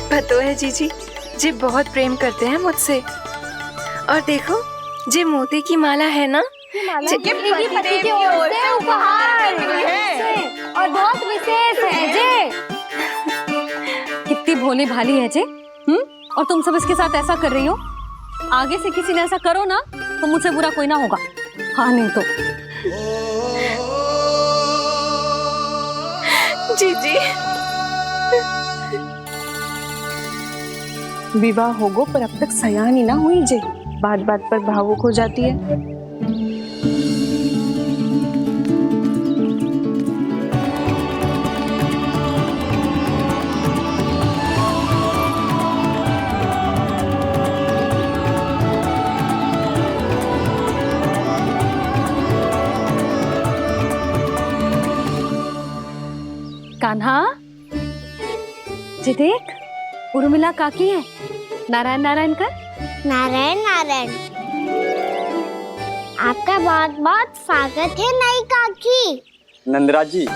पता है जीजी, जी बहुत प्रेम करते हैं मुझसे। और देखो, जी मोती की माला है ना, पति की ओर से उपहार और बहुत विशेष है जे। कितनी भोली भाली है जे। और तुम सब इसके साथ ऐसा कर रही हो। आगे से किसी ने ऐसा करो ना तो मुझसे बुरा कोई ना होगा। हाँ नहीं तो जीजी। विवाह होगो पर अब तक सयान ही ना हुई जे, बात बात पर भावुक हो जाती है। कान्हा जी देख, उर्मिला काकी है। नारायण नारायण कर। नारायण नारायण। आपका बहुत बहुत स्वागत है नई काकी। नंदराज जी,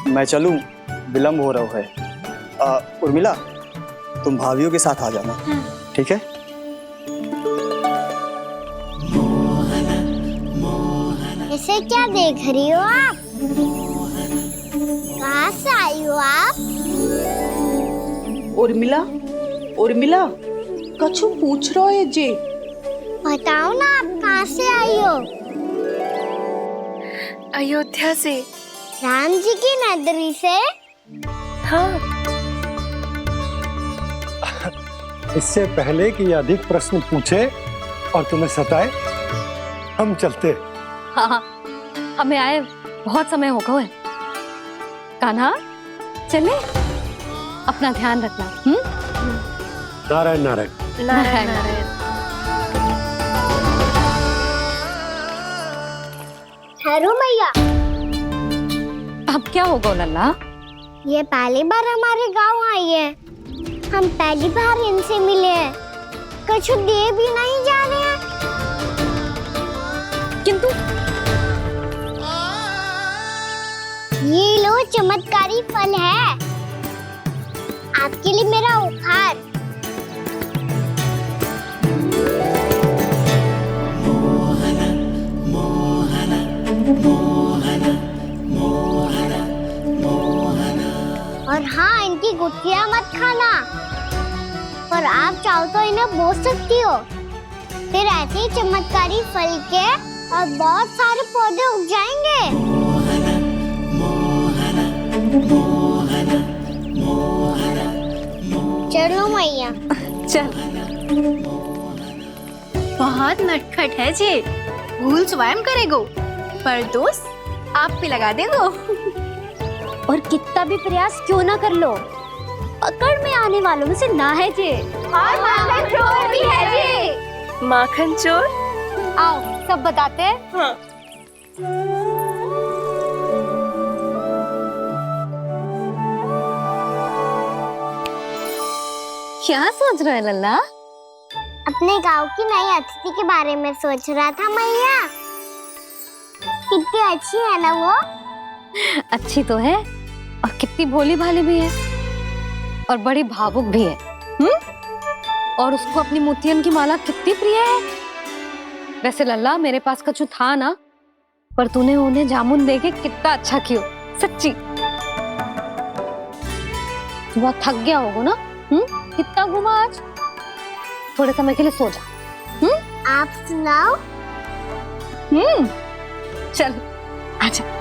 मैं चलूं, विलंब हो रहा है। उर्मिला, तुम भाभियों के साथ आ जाना। ठीक है? इसे क्या देख रही हो आप? कहाँ से आई हो आप? उर्मिला, उर्मिला, कछु पूछ रहा है जे। बताओ ना, आप कहाँ से आई हो? अयोध्या से। राम जी की नगरी से? हाँ। इससे पहले कि अधिक प्रश्न पूछे और तुम्हें सताए, हम चलते। हाँ, हमें आए बहुत समय हो गया है। कान्हा चले, अपना ध्यान रखना। नारायण नारायण। नारायण नारायण। ठहरू मैया, अब क्या होगा लल्ला? ये पहली बार हमारे गांव आई है। हम पहली बार इनसे मिले हैं। कछु दे भी नहीं जा रहे हैं। किंतु ये लो, चमत्कारी फल है आपके लिए, मेरा उपहार। और हाँ, इनकी गुठलियां मत खाना। और आप चाहो तो इन्हें बो सकती हो। फिर ऐसे ही चमत्कारी फल के और बहुत सारे पौधे उग जाएंगे। चलो मैया। चल। बहुत नटखट है जे, भूल स्वयं करेगो, पर दोस्त आप पे लगा देगो। और कितना भी प्रयास क्यों ना कर लो, पकड़ में आने वालों में से ना है जे। और माखन चोर भी है जी। माखन चोर? आओ सब बताते हैं। हाँ। क्या सोच रहे लल्ला? अपने गांव की नई अतिथि के बारे में सोच रहा था मैया। कितनी अच्छी है ना वो? अच्छी तो है और कितनी भोली भाली भी है और बड़ी भावुक भी है। और उसको अपनी मोतियन की माला कितनी प्रिय है। वैसे लल्ला, मेरे पास कछु था ना, पर तूने उन्हें जामुन देके कितना अच्छा किया, सच्ची। बहुत थक गया होगा ना? कितना घूमा आज? थोड़े समय के लिए सो जा। आप सुनाओ। चल आजा।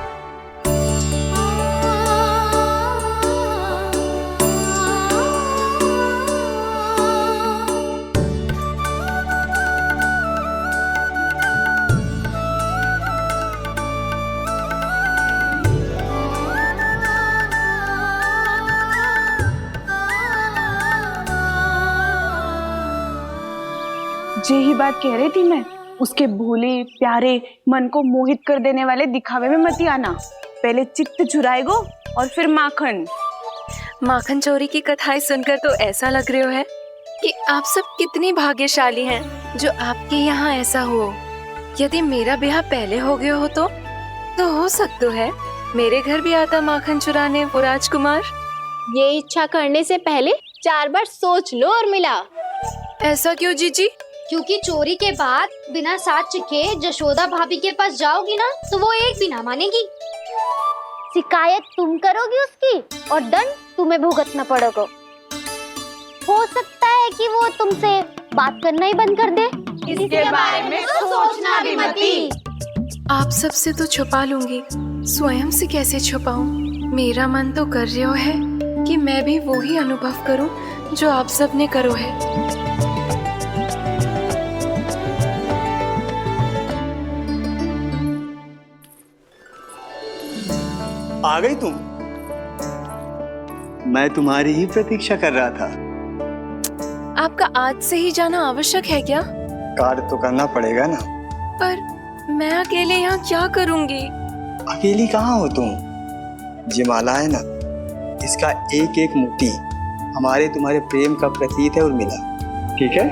जे ही बात कह रही थी मैं, उसके भोले प्यारे मन को मोहित कर देने वाले दिखावे में मत आना। पहले चित्त चुराएगो और फिर माखन। माखन चोरी की कथाएं सुनकर तो ऐसा लग रहा है कि आप सब कितनी भाग्यशाली हैं जो आपके यहाँ ऐसा हो। यदि मेरा ब्याह पहले हो गया हो तो हो सकता है मेरे घर भी आता माखन चुराने वो राजकुमार। ये इच्छा करने से पहले 4 बार सोच लो उर्मिला। ऐसा क्यों जीजी? क्योंकि चोरी के बाद बिना साक्ष्य के जशोदा भाभी के पास जाओगी ना तो वो एक भी ना मानेगी। शिकायत तुम करोगी उसकी और दंड तुम्हें भुगतना पड़ेगा। हो सकता है कि वो तुमसे बात करना ही बंद कर दे। इसके बारे में तो सोचना भी मती। आप सबसे तो छुपा लूंगी, स्वयं से कैसे छुपाऊं? मेरा मन तो कर रहा है कि मैं भी वो ही अनुभव करूं जो आप सब ने करो है। आ गई तुम? मैं तुम्हारी ही प्रतीक्षा कर रहा था। आपका आज से ही जाना आवश्यक है क्या? कार्य तो करना पड़ेगा ना। पर मैं अकेले यहाँ क्या करूंगी? अकेली कहाँ हो तुम? ये माला है ना, इसका एक एक मोती हमारे तुम्हारे प्रेम का प्रतीक है उर्मिला, ठीक है?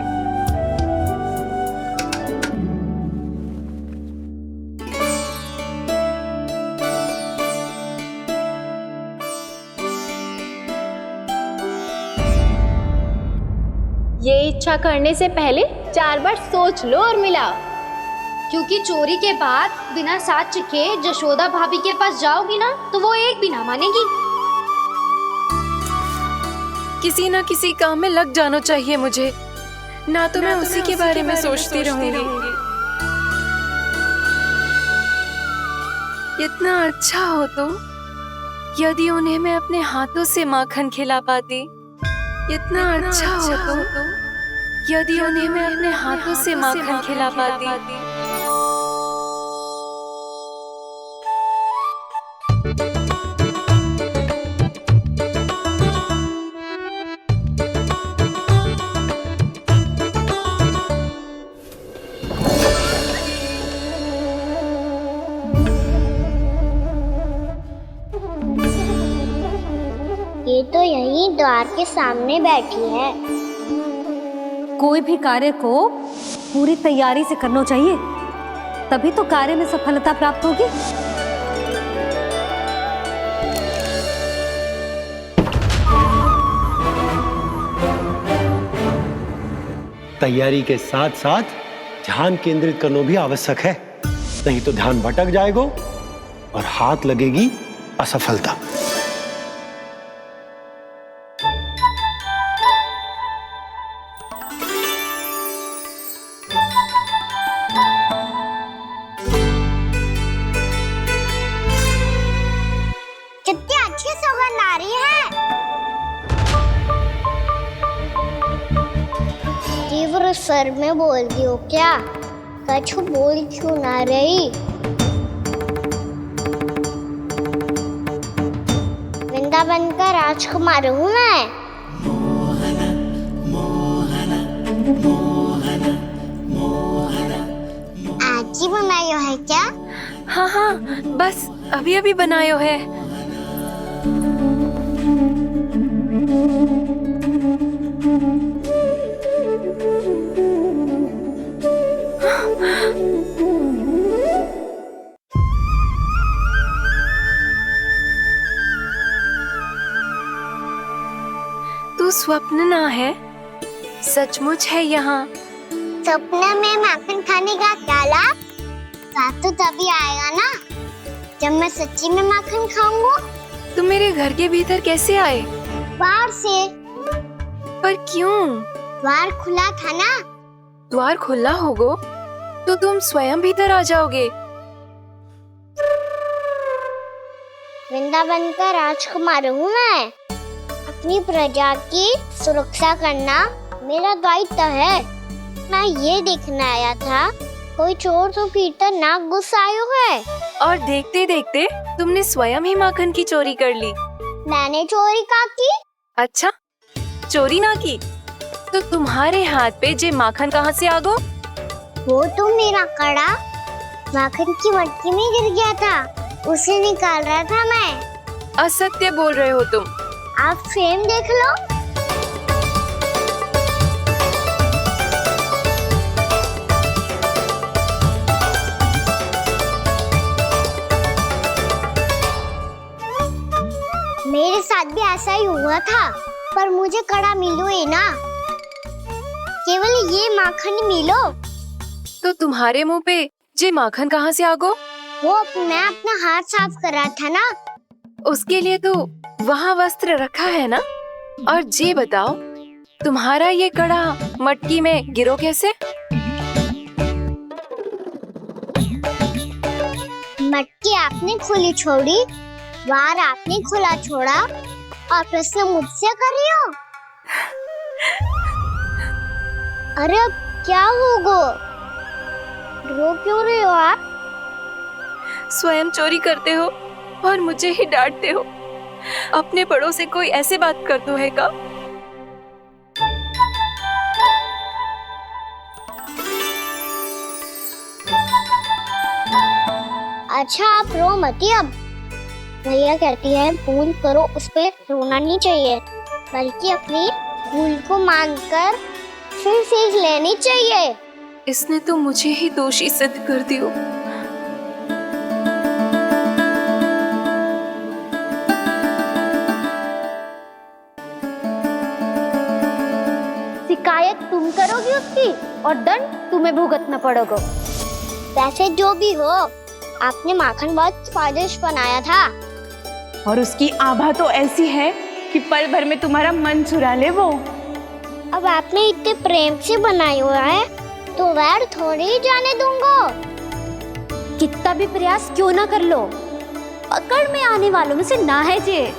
ये इच्छा करने से पहले 4 बार सोच लो उर्मिला। क्योंकि चोरी के बाद बिना साक्ष्य के जशोदा भाभी के पास जाओगी ना तो वो एक भी ना मानेगी। किसी ना किसी काम में लग जाना चाहिए मुझे, ना तो मैं उसी के बारे में सोचती रहूंगी। इतना अच्छा हो तो यदि उन्हें मैं अपने हाथों से माखन खिला पाती। इतना अच्छा हो तो यदि उन्हें मैं अपने हाथों से माखन खिला पाती। ये तो यहीं द्वार के सामने बैठी है। कोई भी कार्य को पूरी तैयारी से करना चाहिए, तभी तो कार्य में सफलता प्राप्त होगी। तैयारी के साथ साथ ध्यान केंद्रित करना भी आवश्यक है, नहीं तो ध्यान भटक जाएगा और हाथ लगेगी असफलता। कितनी अच्छी सौगंध आ रही है। तीव्र स्वर में बोल रही हो क्या? कछु बोल क्यों ना रही? वृंदावन का राजकुमार हूँ मैं। आज ही बनायो है क्या? हाँ हाँ, बस अभी अभी बनायो है। तू स्वप्न ना है, सचमुच है यहाँ। सपने में माखन खाने का क्या लाभ? स्वाद तो तभी आएगा ना जब मैं सच्ची में माखन खाऊंगा। तुम मेरे घर के भीतर कैसे आए? बाहर से। पर क्यों? द्वार खुला था ना। द्वार खुला होगा तो तुम स्वयं भीतर आ जाओगे। वृंदावन का राजकुमार हूँ मैं। अपनी प्रजा की सुरक्षा करना मेरा दायित्व है। मैं ये देखने आया था कोई चोर तो भीतर ना घुस आयो है। और देखते देखते तुमने स्वयं ही माखन की चोरी कर ली। मैंने चोरी का की? अच्छा, चोरी ना की तो तुम्हारे हाथ पे जे माखन कहाँ से आ गो? वो तो मेरा कड़ा माखन की मटकी में गिर गया था, उसे निकाल रहा था मैं। असत्य बोल रहे हो तुम। आप स्वयं देख लो। मेरे साथ भी ऐसा ही हुआ था। पर मुझे कड़ा मिलो ही ना, केवल ये माखन ही मिलो। तो तुम्हारे मुंह पे जे माखन कहाँ से आ गो? वो मैं अपना हाथ साफ कर रहा था ना। उसके लिए तो वहाँ वस्त्र रखा है ना। और जे बताओ, तुम्हारा ये कड़ा मटकी में गिरो कैसे? मटकी आपने खुली छोड़ी, वार आपने खुला छोड़ा, और प्रश्न मुझसे कर रही हो? अरे अब क्या होगा? रो क्यों रहे हो आप? स्वयं चोरी करते हो और मुझे ही डांटते हो। अपने बड़ों से कोई ऐसे बात कर दो है का? अच्छा आप रो मती अब। भैया कहती है भूल करो, उस पे रोना नहीं चाहिए, बल्कि अपनी भूल को मानकर फिर सीख लेनी चाहिए। इसने तो मुझे ही दोषी सिद्ध कर दियो। शिकायत तुम करोगी उसकी और दंड तुम्हें भुगतना पड़ेगा। वैसे जो भी हो, आपने माखन बहुत स्वादिष्ट बनाया था। और उसकी आभा तो ऐसी है कि पल भर में तुम्हारा मन चुरा ले वो। अब आपने इतने प्रेम से बनाया हुआ है तो वैर थोड़ी ही जाने दूंगा। कितना भी प्रयास क्यों ना कर लो, पकड़ में आने वालों में से ना है जे।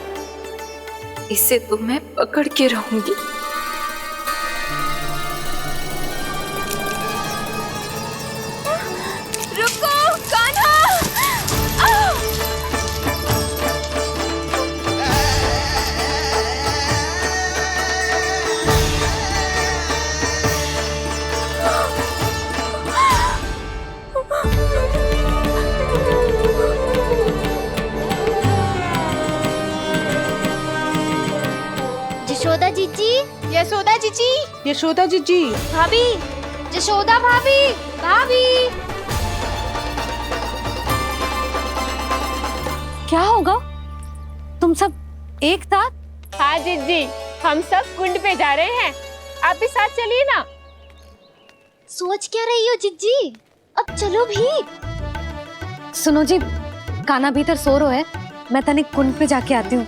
इसे तो मैं पकड़ के रहूंगी। रुको कान्हा! यशोदा जीजी, यशोदा जीजी, यशोदा जीजी, भाभी, यशोदा भाभी, भाभी। क्या होगा? तुम सब एक साथ? हाँ जीजी, हम सब कुंड पे जा रहे हैं, आप भी साथ चलिए ना। सोच क्या रही हो जिज्जी? अब चलो भी। सुनो जी, कान्हा भीतर सो रहा है, मैं तनिक कुंड पे जाके आती हूँ,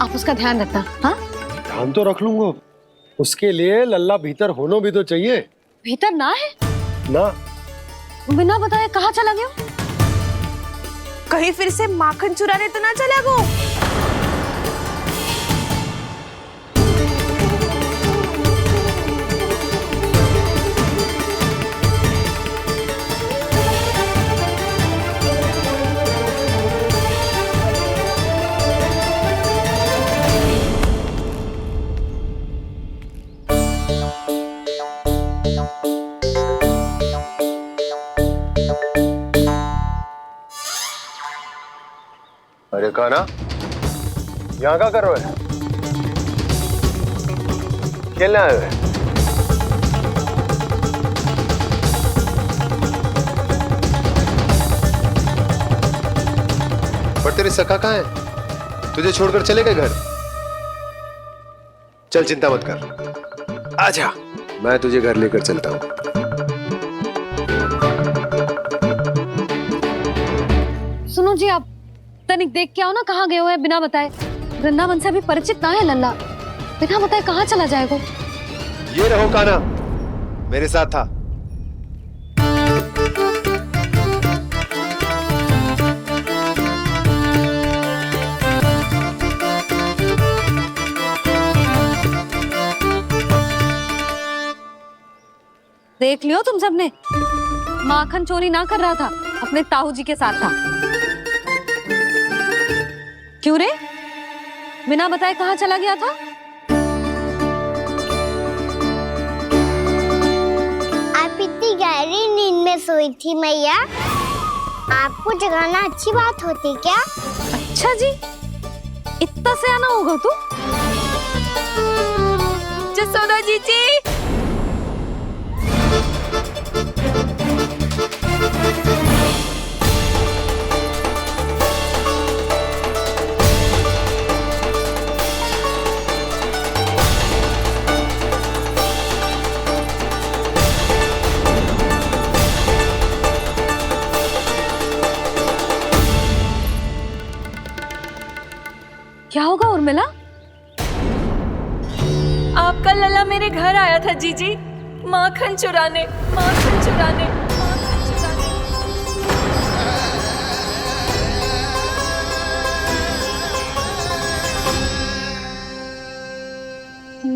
आप उसका ध्यान रखना। हाँ, ध्यान तो रख लूंगा, उसके लिए लल्ला भीतर होना भी तो चाहिए। भीतर ना है? ना, बिना बताए कहाँ चला गया? कहीं फिर से माखन चुराने तो ना चला गो? अरे कान्हा, यहाँ क्या कर रहे हो? खेलने आए हुए? पर तेरे सखा कहाँ है? तुझे छोड़कर चले गए घर? चल चिंता मत कर, आजा, मैं तुझे घर लेकर चलता हूँ। सुनो जी, आप तनिक देख के आओ ना, कहाँ गए हुए हैं बिना बताए। वृंदावन से अभी परिचित ना है लल्ला, बिना बताए कहाँ चला जाएगा? ये रहो कान्हा, मेरे साथ था। देख लियो तुम सबने, माखन चोरी ना कर रहा था, अपने ताऊ जी के साथ था। क्यों रे, बिना बताए कहाँ चला गया था? आप इतनी गहरी नींद में सोई थी मैया, आपको जगाना अच्छी बात होती क्या? अच्छा जी, इतना सियाना होगा तू? जसोदा जीजी, आपका लल्ला मेरे घर आया था जीजी, माखन चुराने, माखन चुराने, माखन चुराने।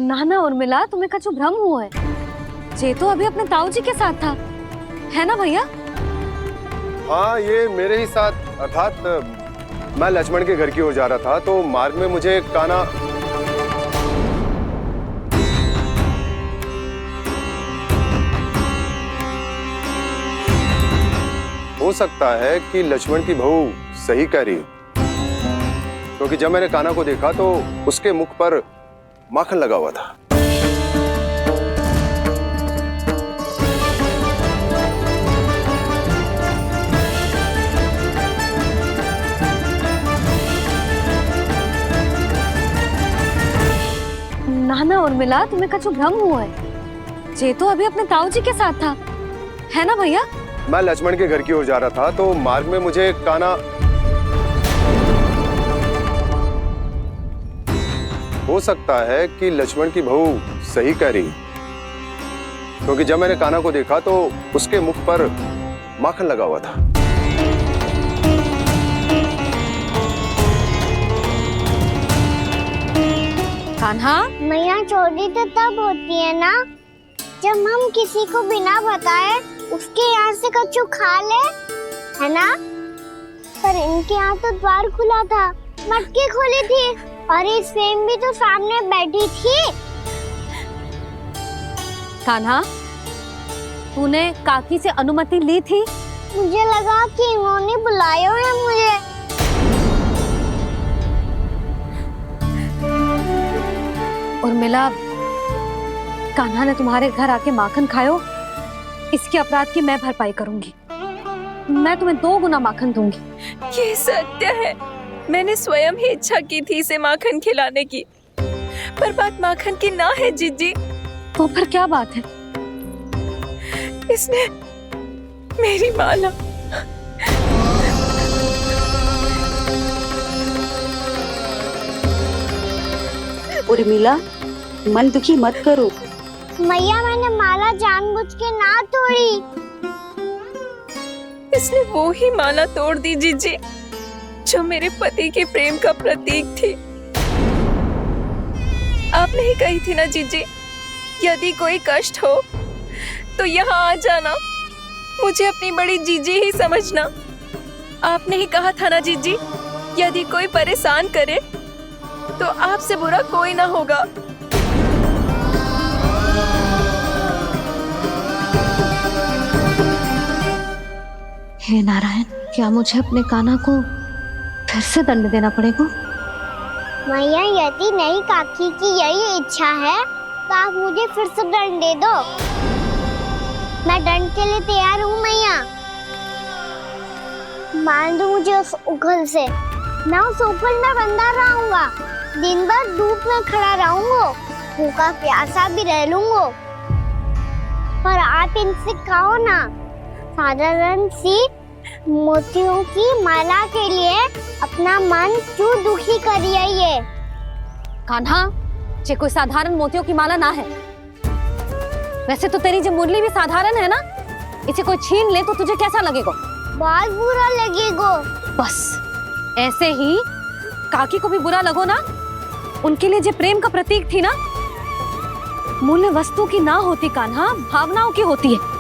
नाना उर्मिला, तुम्हें कछु भ्रम हुआ है। जे तो अभी अपने ताऊ जी के साथ था, है ना भैया? हाँ, ये मेरे ही साथ, अर्थात मैं लक्ष्मण के घर की ओर जा रहा था तो मार्ग में मुझे कान्हा हो सकता है कि लक्ष्मण की बहू सही कह रही, क्योंकि जब मैंने कान्हा को देखा तो उसके मुख पर माखन लगा हुआ था। नाना उर्मिला, तुम्हें कछु भ्रम हुआ है। जे तो अभी अपने ताऊ जी के साथ था, है ना भैया? मैं लक्ष्मण के घर की ओर जा रहा था तो मार्ग में मुझे कान्हा हो सकता है कि लक्ष्मण की बहू सही कह रही, क्योंकि जब मैंने कान्हा को देखा तो उसके मुख पर माखन लगा हुआ था। कान्हा, मैया चोरी तो तब होती है ना जब हम किसी को बिना बताए उसके यहाँ से कछु खा ले, है ना? पर इनके यहाँ तो द्वार खुला था, मटकी खुली थी और इस फेम भी तो सामने बैठी थी। कान्हा, तूने काकी से अनुमति ली थी? मुझे लगा कि इन्होंने बुलाया है मुझे। उर्मिला, कान्हा ने तुम्हारे घर आके माखन खायो, इसके अपराध की मैं भरपाई करूंगी। मैं तुम्हें 2 गुना माखन दूंगी। ये सत्य है, मैंने स्वयं ही इच्छा की थी इसे माखन खिलाने की, पर बात माखन की ना है जीजी। तो फिर क्या बात है? इसने मेरी माला उर्मिला, मन दुखी मत करो। मैया, मैंने माला जानबूझ के ना तोड़ी। इसने वो ही माला तोड़ दी जीजी जो मेरे पति के प्रेम का प्रतीक थी। आपने ही कही थी ना जीजी, यदि कोई कष्ट हो तो यहाँ आ जाना, मुझे अपनी बड़ी जीजी ही समझना। आपने ही कहा था ना जीजी, यदि कोई परेशान करे तो आपसे बुरा कोई ना होगा। हे नारायण, क्या मुझे अपने कान्हा को फिर से दंड देना पड़ेगा? मैया, यदि नहीं काकी की यही इच्छा है तो आप मुझे फिर से दंड दे दो। मैं दंड के लिए तैयार हूँ मैया। मान दो मुझे उस उखल से, मैं उस उखल में बंधा रहूंगा, दिन भर धूप में खड़ा रहूंगा, भूखा प्यासा भी रह लूंगा। पर आप इनसे कहो ना, साधारण सी मोतियों की माला के लिए अपना मन क्यों दुखी करिए ये? कान्हा, ये कोई साधारण मोतियों की माला ना है। वैसे तो तेरी जो मुरली भी साधारण है ना, इसे कोई छीन ले तो तुझे कैसा लगेगा? बहुत बुरा लगेगा। बस ऐसे ही काकी को भी बुरा लगो ना। उनके लिए जो प्रेम का प्रतीक थी ना, मूल्य वस्तु की ना होती कान्हा, भावनाओं की होती है।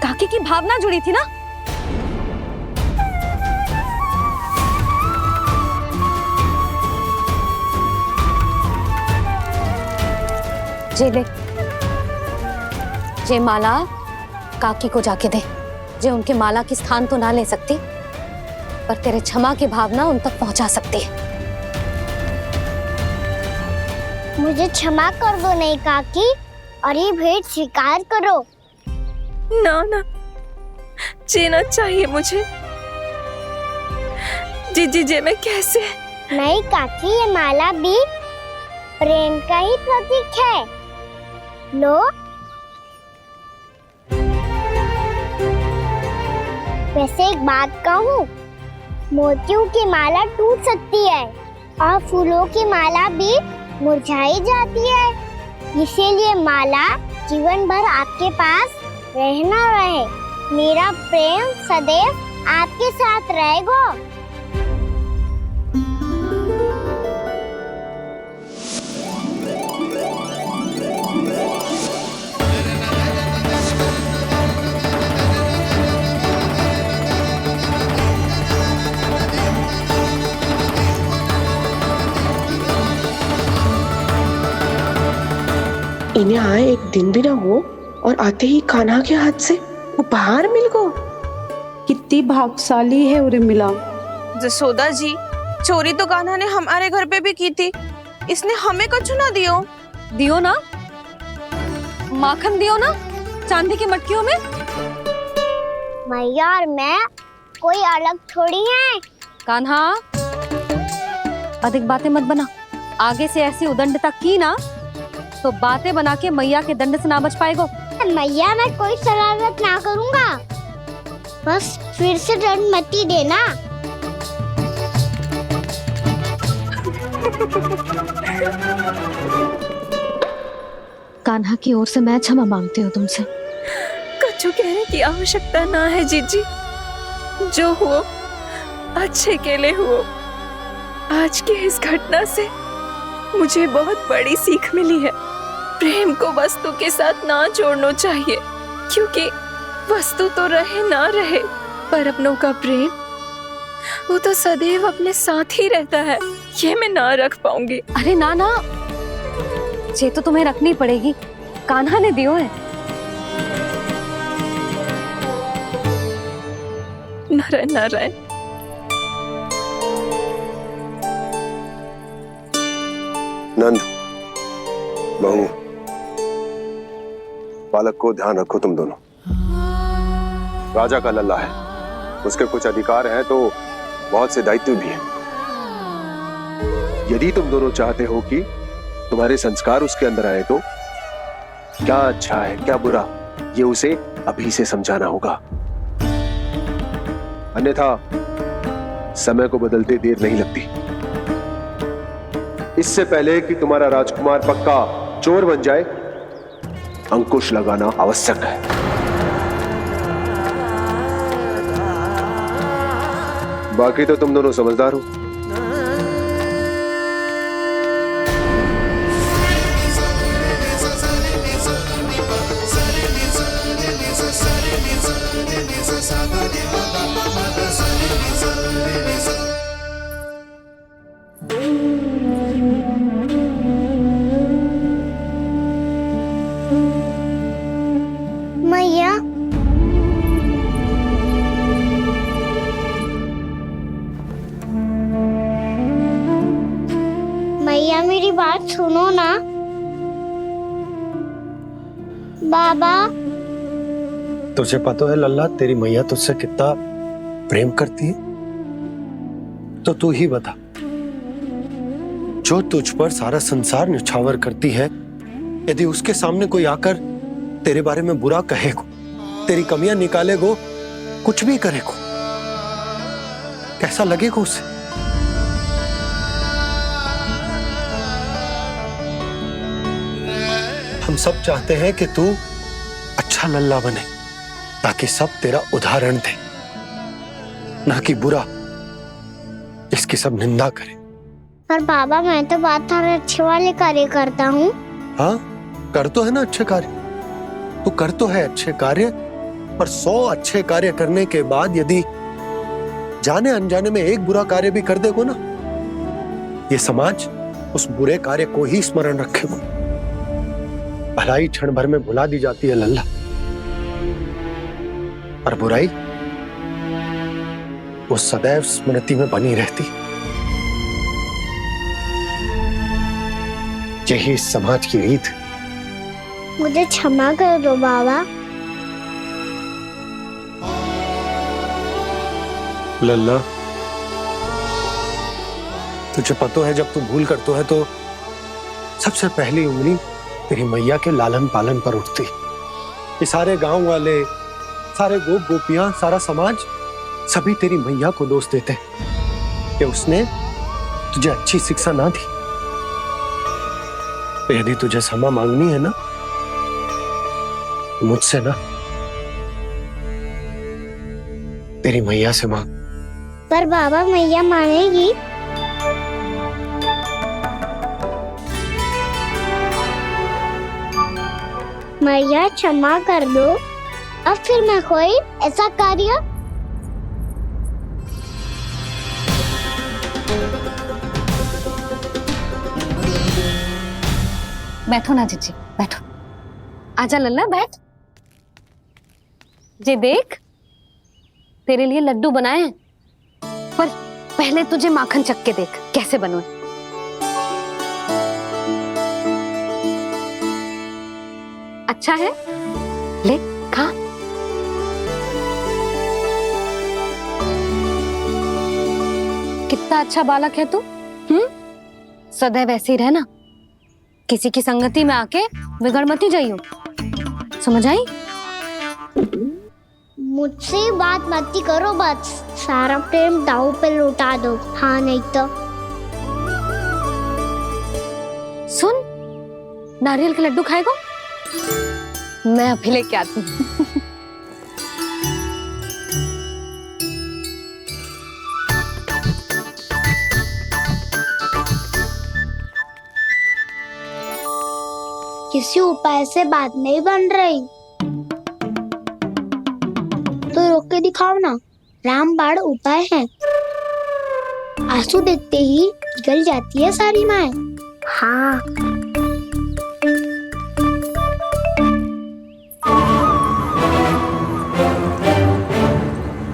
काकी की भावना जुड़ी थी ना। जे ले, जे माला काकी को जाके दे। जे उनके माला की स्थान तो ना ले सकती, पर तेरे क्षमा की भावना उन तक पहुंचा सकती है। मुझे क्षमा कर दो नहीं काकी, और ये भेंट स्वीकार करो। ना ना, जीना चाहिए मुझे। जीजी जे मैं कैसे? नहीं काकी, ये माला भी प्रेम का ही प्रतीक है। लो, वैसे एक बात कहूँ, मोतियों की माला टूट सकती है और फूलों की माला भी मुरझाई जाती है। इसीलिए माला जीवन भर आपके पास रहना रहे। मेरा प्रेम सदैव आपके साथ रहेगा। इन्हें आए एक दिन भी ना हो और आते ही कान्हा के हाथ से वो बाहर मिल गो। कितनी भाग्यशाली है उर्मिला। जसोदा जी, चोरी तो कान्हा ने हमारे घर पे भी की थी, इसने हमें कछु ना दियो। दियो ना, माखन दियो ना चांदी की मटकियों में। मैया और मैं कोई अलग थोड़ी हैं। कान्हा, अधिक बातें मत बना। आगे से ऐसी उदंडता की ना तो बातें बना के मैया के दंड से ना बच पाएगो। मैया, मैं कोई शरारत ना करूंगा, बस फिर से दंड मत ही देना। कान्हा की ओर से मैं क्षमा मांगती हूँ तुमसे। कछु कहने की आवश्यकता ना है जीजी, जो हुआ अच्छे के लिए हुआ। आज की इस घटना से मुझे बहुत बड़ी सीख मिली है। प्रेम को वस्तु के साथ ना जोड़ना चाहिए, क्योंकि वस्तु तो रहे ना रहे, पर अपनों का प्रेम वो तो सदैव अपने साथ ही रहता है। ये मैं ना रख पाऊंगी। अरे ना ना, ये तो तुम्हें रखनी पड़ेगी। कान्हा ने दियो है। नारायण नारायण। नंद, बहू, बालक को ध्यान रखो तुम दोनों। राजा का लल्ला है, उसके कुछ अधिकार हैं तो बहुत से दायित्व भी हैं। यदि तुम दोनों चाहते हो कि तुम्हारे संस्कार उसके अंदर आए तो क्या अच्छा है क्या बुरा, ये उसे अभी से समझाना होगा। अन्यथा समय को बदलते देर नहीं लगती। इससे पहले कि तुम्हारा राजकुमार पक्का चोर बन जाए, अंकुश लगाना आवश्यक है। बाकी तो तुम दोनों समझदार हो। मैया, मैया मेरी बात सुनो ना। बाबा, तुझे पता है लल्ला, तेरी मैया तुझसे कितना प्रेम करती है? तो तू ही बता, जो तुझ पर सारा संसार न्यौछावर करती है, यदि उसके सामने कोई आकर तेरे बारे में बुरा कहेगो, तेरी कमियां निकालेगो, कुछ भी करेगो, कैसा लगेगा उसे? हम सब चाहते हैं कि तू अच्छा लल्ला बने, ताकि सब तेरा उदाहरण दे, ना कि बुरा जिसकी सब निंदा करे। पर बाबा, मैं तो बात हर अच्छे वाले कार्य करता हूँ। हाँ, कर तो है ना अच्छे कार्य, तू कर तो है अच्छे कार्य, पर 100 अच्छे कार्य करने के बाद यदि जाने अनजाने में एक बुरा कार्य भी कर देगो ना, ये समाज उस बुरे कार्य को ही स्मरण रखेगो। भलाई क्षण भर में भुला दी जाती है लल्ला, और बुराई वो सदैव स्मृति में बनी रहती। यही इस समाज की रीत। मुझे क्षमा कर दो बाबा। लल्ला, तुझे पता है जब तू भूल करतो है तो सबसे पहली उंगली तेरी मैया के लालन पालन पर उठती। ये सारे गांव वाले, सारे गोप गोपियां, सारा समाज सभी तेरी मैया को दोष देते कि उसने तुझे अच्छी शिक्षा ना दी। तो यदि तुझे क्षमा मांगनी है ना, मुझसे ना, तेरी मैया से मांग। पर बाबा मैया मानेगी? मैया क्षमा कर दो, अब फिर मैं कोई ऐसा कार्य। बैठो ना जीजी, बैठो। आजा लल्ला, बैठ। जे देख, तेरे लिए लड्डू बनाए हैं, पर पहले तुझे माखन चख के देख कैसे बने। अच्छा है, ले खा। कितना अच्छा बालक है तू। सदैव ऐसे ही रहना, किसी की संगति में आके बिगड़ मत जाइयो, समझ आई? मुझसे बात मत करो, बस सारा प्रेम दाव पे लौटा दो। हाँ नहीं तो सुन, नारियल के लड्डू खाएगा? मैं अभी लेके आती हूँ। किसी उपाय से बात नहीं बन रही तो रोक के दिखाओ ना। रामबाण उपाय है, आंसू देखते ही पिघल जाती है सारी माए। हाँ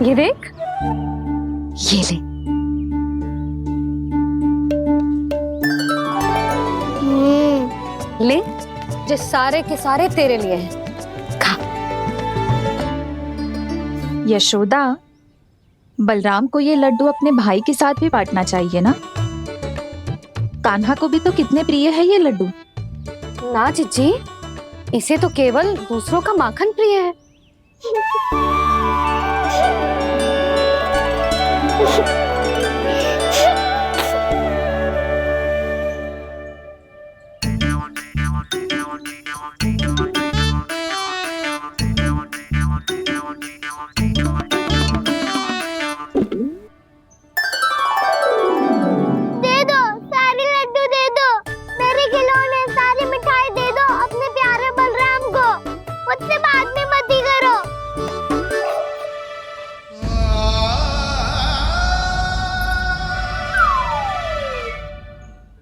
ये देख, ये ले। ले, जो सारे के सारे तेरे लिए हैं, खा। यशोदा, बलराम को ये लड्डू अपने भाई के साथ भी बांटना चाहिए ना। कान्हा को भी तो कितने प्रिय है ये लड्डू। ना जीजी, इसे तो केवल दूसरों का माखन प्रिय है।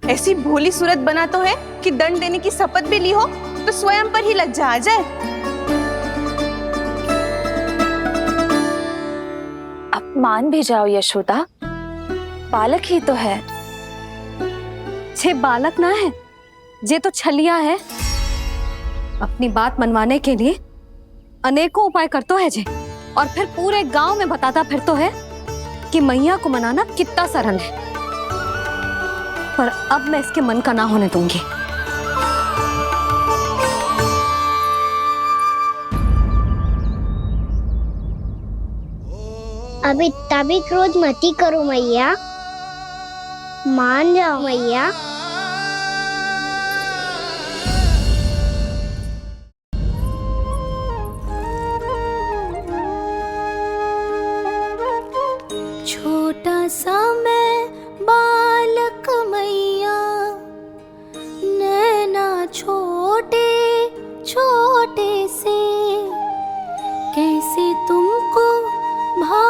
ऐसी भोली सूरत बना तो है कि दंड देने की शपथ भी ली हो तो स्वयं पर ही लज्जा आ जाए। अब मान भी जाओ यशोदा, बालक ही तो है। छे बालक ना है, जे तो छलिया है। अपनी बात मनवाने के लिए अनेकों उपाय करतो है जे, और फिर पूरे गांव में बताता फिरतो है कि मैया को मनाना कितना सरल है। पर अब मैं इसके मन का ना होने दूंगी। अब इतना भी क्रोध मती करो मैया, मान जाओ मैया। छोटा सा मैं बालक मैया, नैना छोटे छोटे से, कैसे तुमको भा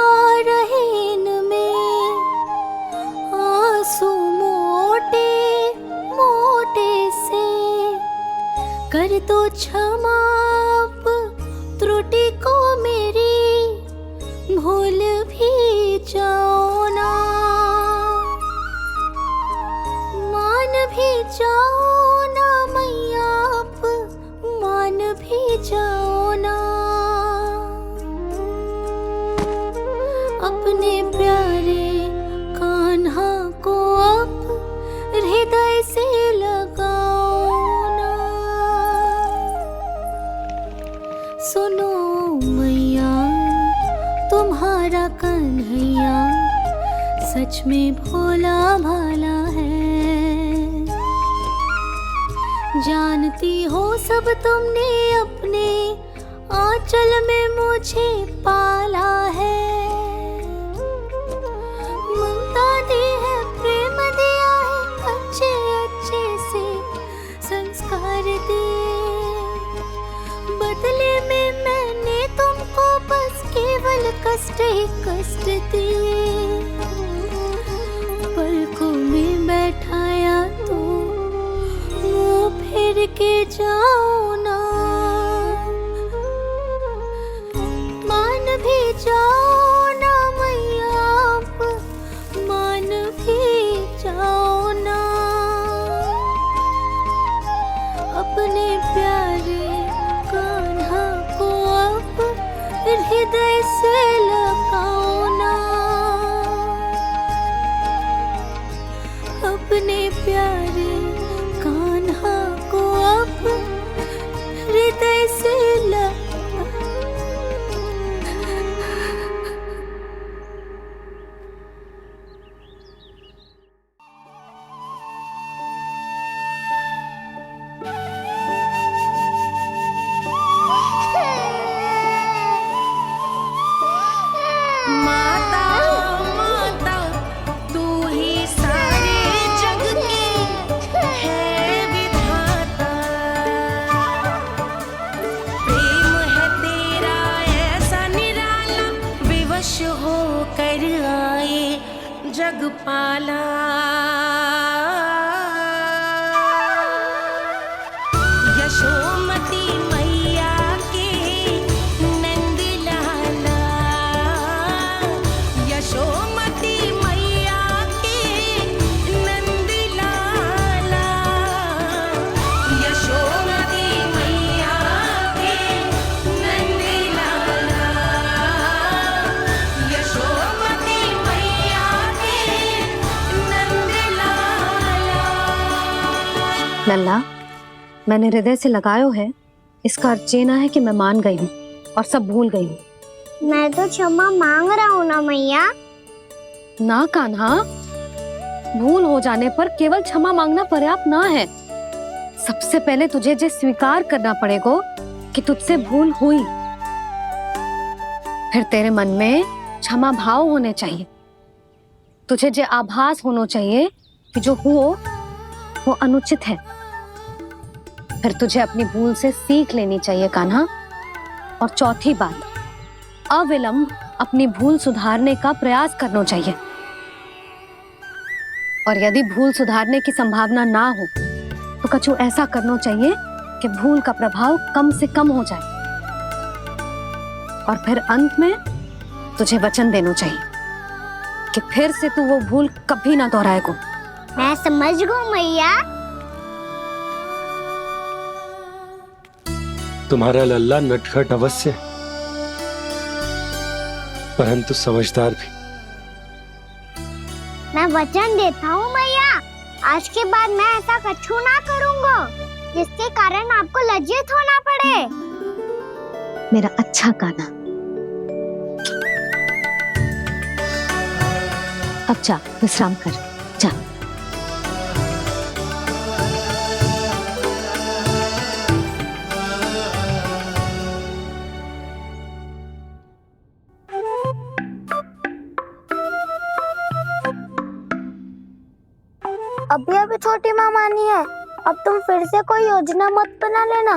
रहे इनमें आंसू मोटे मोटे से। कर दो क्षमा त्रुटि को मेरी, भूल भी जाओ ना, मान भी जाओ ना मैया, आप मान भी जाओ ना। अपने प्यारे कान्हा को अब हृदय से लगाओ ना। सुनो मैया, तुम्हारा कन्हैया सच में भोला भाला है। जानती हो सब तुमने अपने आंचल में मुझे पाला है। ममता दी है, प्रेम दिया है, अच्छे अच्छे से संस्कार दिए। बदले में मैंने तुमको बस केवल कष्ट ही कष्ट दिए। पलकों में बैठाया तो मुंह फेर के जाओ ना, मान भी जाओ ना मैया, आप मान भी जाओ ना। अपने प्यारे कान्हा को अब हृदय से लगाओ ना, अपने प्यारे कान्हा को अब हृदय से जगपाला। यशोमती मैया के नंद लाला, यशोमती मैया के नंद लाला, यशोमती मैया के नंद लाला, यशोमती मैया के नंद लाला। लल्ला, मैंने हृदय से लगायो है, इसका अर्थ ये ना है कि मैं मान गई हूँ और सब भूल गई हूँ। मैं तो क्षमा मांग रहा हूँ ना मैया। ना कान्हा, भूल हो जाने पर केवल क्षमा मांगना पर्याप्त ना है। सबसे पहले तुझे जो स्वीकार करना पड़ेगा कि तुझसे भूल हुई, फिर तेरे मन में क्षमा भाव होने चाहिए। तुझे जो आभास होना चाहिए कि जो हुआ वो अनुचित है। फिर तुझे अपनी भूल से सीख लेनी चाहिए कान्हा। और चौथी बात, अविलंब अपनी भूल सुधारने का प्रयास करना चाहिए। और यदि भूल सुधारने की संभावना ना हो तो कछु ऐसा करना चाहिए कि भूल का प्रभाव कम से कम हो जाए। और फिर अंत में तुझे वचन देना चाहिए कि फिर से तू वो भूल कभी ना दोहराएगा। मैं समझ गई मैया। तुम्हारा लल्ला नटखट अवश्य, परंतु समझदार भी। मैं वचन देता हूँ मैया, आज के बाद मैं ऐसा कछु ना करूँगा जिसके कारण आपको लज्जित होना पड़े। मेरा अच्छा कान्हा, अब जा विश्राम कर, जा। अभी अभी छोटी माँ मानी है, अब तुम फिर से कोई योजना मत बना लेना।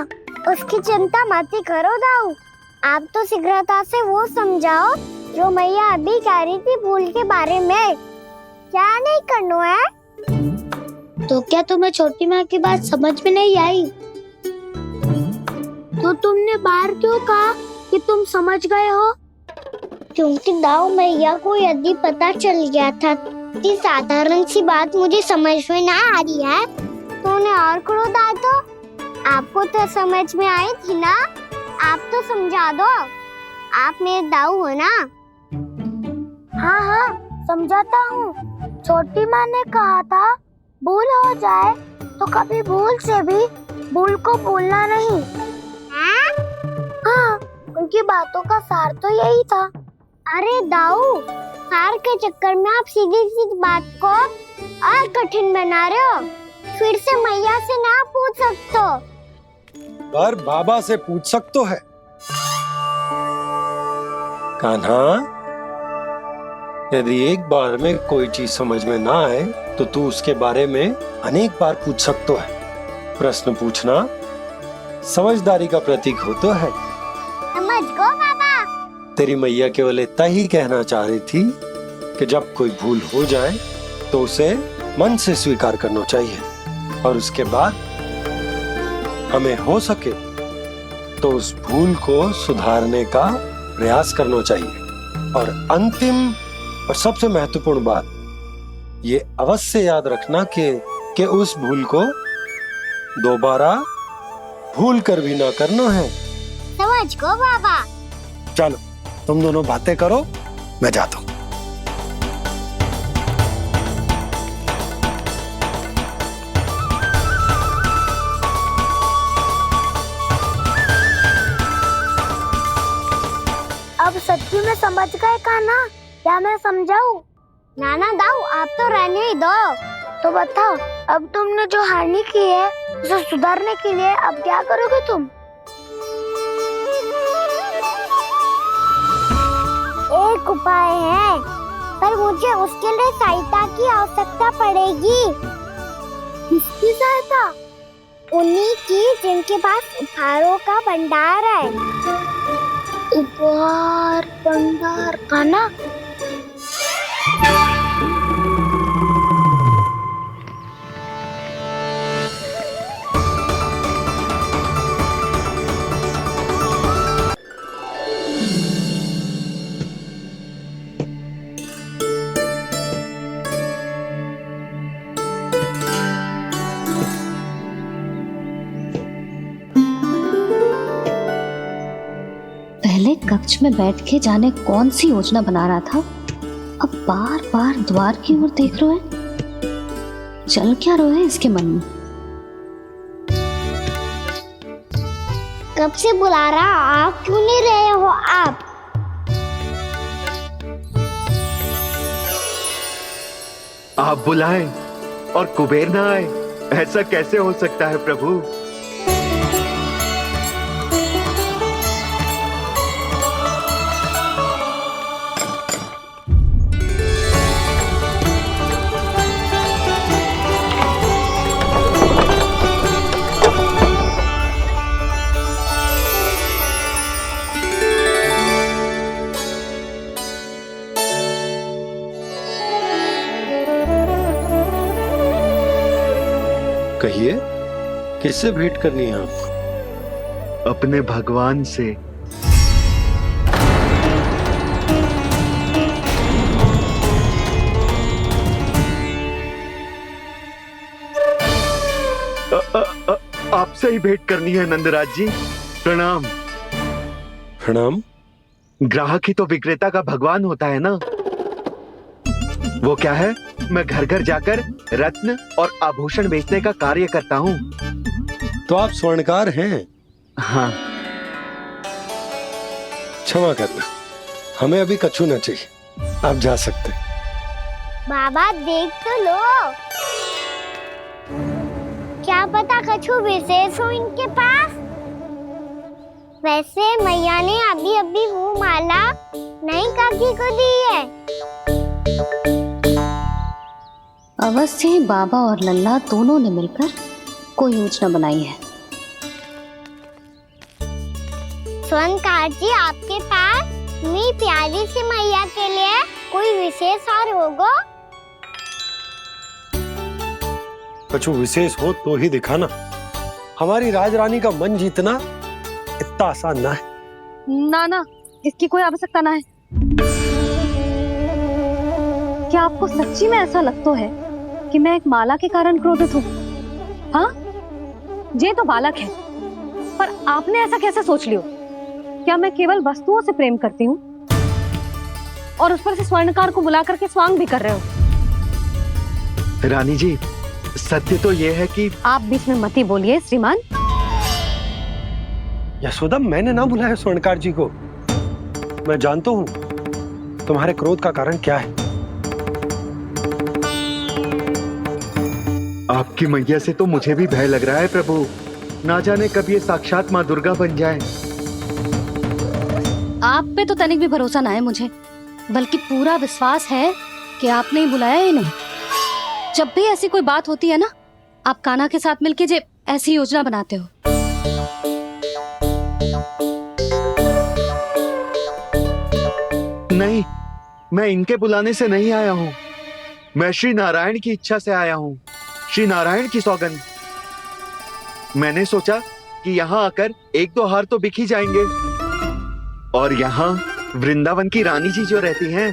उसकी चिंता मत ही करो दाऊ। आप तो शीघ्रता से वो समझाओ जो मैया अभी कह रही थी भूल के बारे में। क्या नहीं करना है? तो क्या तुम्हें छोटी माँ की बात समझ में नहीं आई? तो तुमने बाहर क्यों कहा कि तुम समझ गए हो? क्योंकि दाऊ मैया को यदि पता चल गया था कि साधारण सी बात मुझे समझ में ना आ रही है तो उन्हें और क्रोध आया तो आपको तो समझ में आई थी ना। आप तो समझा दो, आप मेरे दाऊ हो ना। हाँ हाँ समझाता हूँ। छोटी माँ ने कहा था भूल हो जाए तो कभी भूल से भी भूल को भूलना नहीं। हाँ उनकी बातों का सार तो यही था। अरे दाऊ, सार के चक्कर में आप सीधी सीधी बात को और कठिन बना रहे हो। फिर से मैया से ना पूछ सकते बार बाबा से पूछ सकते है। कान्हा, यदि एक बार में कोई चीज समझ में ना आए तो तू उसके बारे में अनेक बार पूछ सकते है। प्रश्न पूछना समझदारी का प्रतीक होता है। समझ गो बाबा। तेरी मैया केवल इतना ही कहना चाह रही थी कि जब कोई भूल हो जाए तो उसे मन से स्वीकार करना चाहिए और उसके बाद हमें हो सके तो उस भूल को सुधारने का प्रयास करना चाहिए। और अंतिम और सबसे महत्वपूर्ण बात ये अवश्य याद रखना कि उस भूल को दोबारा भूल कर भी ना करना है। समझ गो बाबा। चलो तुम दोनों बातें करो, मैं जाता हूँ। अब सच्ची में समझ गए कान्हा? क्या मैं समझाऊं? नाना दाऊ, आप तो रहने ही दो। तो बताओ, अब तुमने जो हानि की है उसे सुधारने के लिए अब क्या करोगे तुम? एक उपाय है, पर मुझे उसके लिए सहायता की आवश्यकता पड़ेगी। किसकी सहायता? उन्हीं की जिनके पास उपहारों का भंडार है। उपहार भंडार का ना? पहले कक्ष में बैठ के जाने कौन सी योजना बना रहा था, अब बार बार द्वार की ओर देख रहे हैं। चल क्या रहे हैं इसके मन में? कब से बुला रहा, आप क्यों नहीं रहे हो? आप बुलाएं और कुबेर ना आए, ऐसा कैसे हो सकता है प्रभु? कहिए, किससे भेंट करनी है आपको? अपने भगवान से। आपसे ही भेंट करनी है नंदराज जी। प्रणाम। प्रणाम। ग्राहक ही तो विक्रेता का भगवान होता है ना। वो क्या है, मैं घर घर जाकर रत्न और आभूषण बेचने का कार्य करता हूँ। तो आप स्वर्णकार हैं? हाँ। क्षमा करना, हमें अभी कछु न चाहिए, आप जा सकते। बाबा देख तो लो, क्या पता कछु विशेष हो इनके पास। वैसे मैया ने अभी अभी वो माला नई काकी को दी है। अवश्य ही बाबा और लल्ला दोनों ने मिलकर कोई योजना बनाई है। स्वर्णकार जी, आपके पास मेरी प्यारी सी मैया के लिए कोई विशेष हार होगा? कछु विशेष हो तो ही दिखाना। हमारी राजरानी का मन जीतना इतना आसान ना है। ना, इसकी कोई आवश्यकता ना है। क्या आपको सच्ची में ऐसा लगता है कि मैं एक माला के कारण क्रोधित हूँ? हाँ, ये तो बालक है, पर आपने ऐसा कैसे सोच लियो? क्या मैं केवल वस्तुओं से प्रेम करती हूँ और उस पर से स्वर्णकार को बुला करके स्वांग भी कर रहे हो? रानी जी, सत्य तो ये है कि आप बीच में मत ही बोलिए श्रीमान। यशोदा, मैंने ना बुलाया स्वर्णकार जी को। मैं जानता हूँ तुम्हारे क्रोध का कारण क्या है। आपकी मैया से तो मुझे भी भय लग रहा है प्रभु। ना जाने कब ये साक्षात माँ दुर्गा बन जाए। आप पे तो तनिक भी भरोसा ना है मुझे, बल्कि पूरा विश्वास है कि आपने ही बुलाया ही नहीं। जब भी ऐसी कोई बात होती है ना, आप कान्हा के साथ मिलके जे ऐसी योजना बनाते हो। नहीं, मैं इनके बुलाने से नहीं आया हूँ। मैं श्री नारायण की इच्छा से आया हूँ, श्री नारायण की सौगंध। मैंने सोचा कि यहाँ आकर एक दो हार तो बिक ही जाएंगे, और यहाँ वृंदावन की रानी जी जो रहती हैं,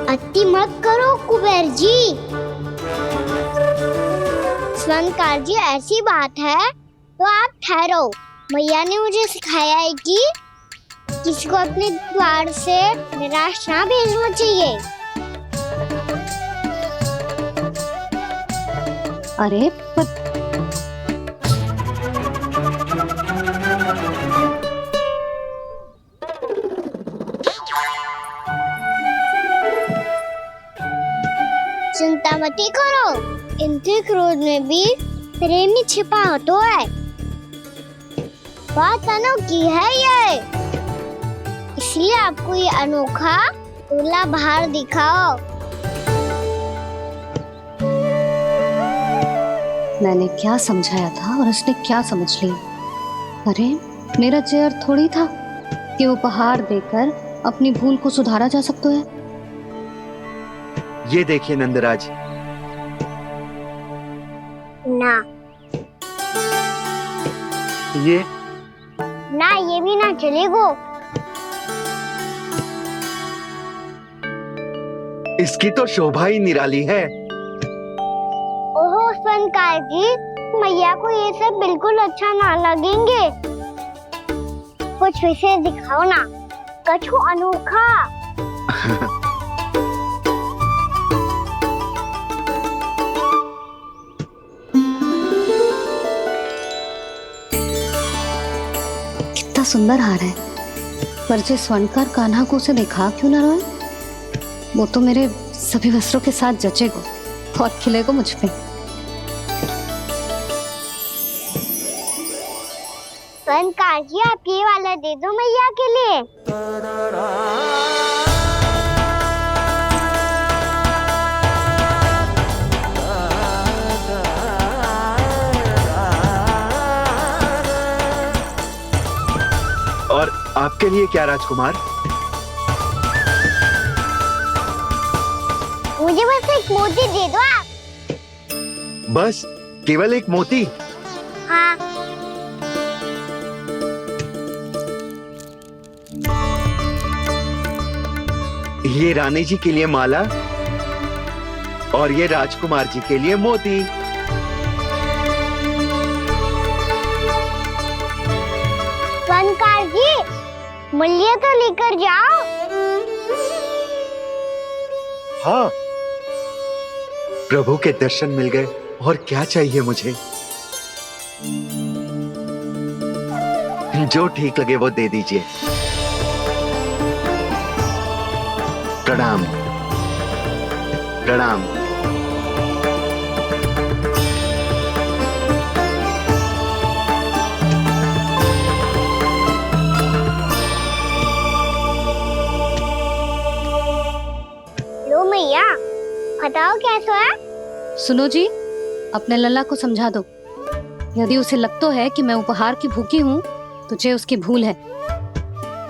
अति मत करो कुबेर जी। स्वर्णकार जी, ऐसी बात है तो आप ठहरो। मैया ने मुझे सिखाया है कि किसी को अपने द्वार से निराश ना भेजना चाहिए। अरे पर चिंता मत करो, इनके क्रोध में भी प्रेम ही छिपा होता है। बात अनोखी है ये, इसलिए आपको ये अनोखा दूल्हा बाहर दिखाओ। मैंने क्या समझाया था और उसने क्या समझ लिया। अरे मेरा चेयर थोड़ी था कि उपहार देकर अपनी भूल को सुधारा जा सकता है। ये देखिए नंदराज। ना ये ना, ये भी ना चलेगो। इसकी तो शोभा ही निराली है। ओहो स्वर्णकार जी, मैया को ये सब बिल्कुल अच्छा ना लगेंगे। कुछ विशेष दिखाओ ना, कुछ अनोखा। कितना सुंदर हार है, पर जो स्वर्णकार कान्हा को उसे दिखा क्यों ना रोए? वो तो मेरे सभी वस्त्रों के साथ जचेगा और खिलेगा मुझ पे। स्वर्णकार जी, आप ये वाला दे दो मैया के लिए। और आपके लिए क्या राजकुमार? मुझे बस एक मोती दे दो आप। बस केवल एक मोती? हाँ। ये रानी जी के लिए माला और ये राजकुमार जी के लिए मोती। स्वर्णकार जी, मूल्य तो लेकर जाओ। हाँ, प्रभु के दर्शन मिल गए, और क्या चाहिए मुझे? जो ठीक लगे वो दे दीजिए। प्रणाम प्रणाम। लो मैया, बताओ कैसा है? सुनो जी, अपने लल्ला को समझा दो। यदि उसे लगता है कि मैं उपहार की भूखी हूँ, तो ये उसकी भूल है।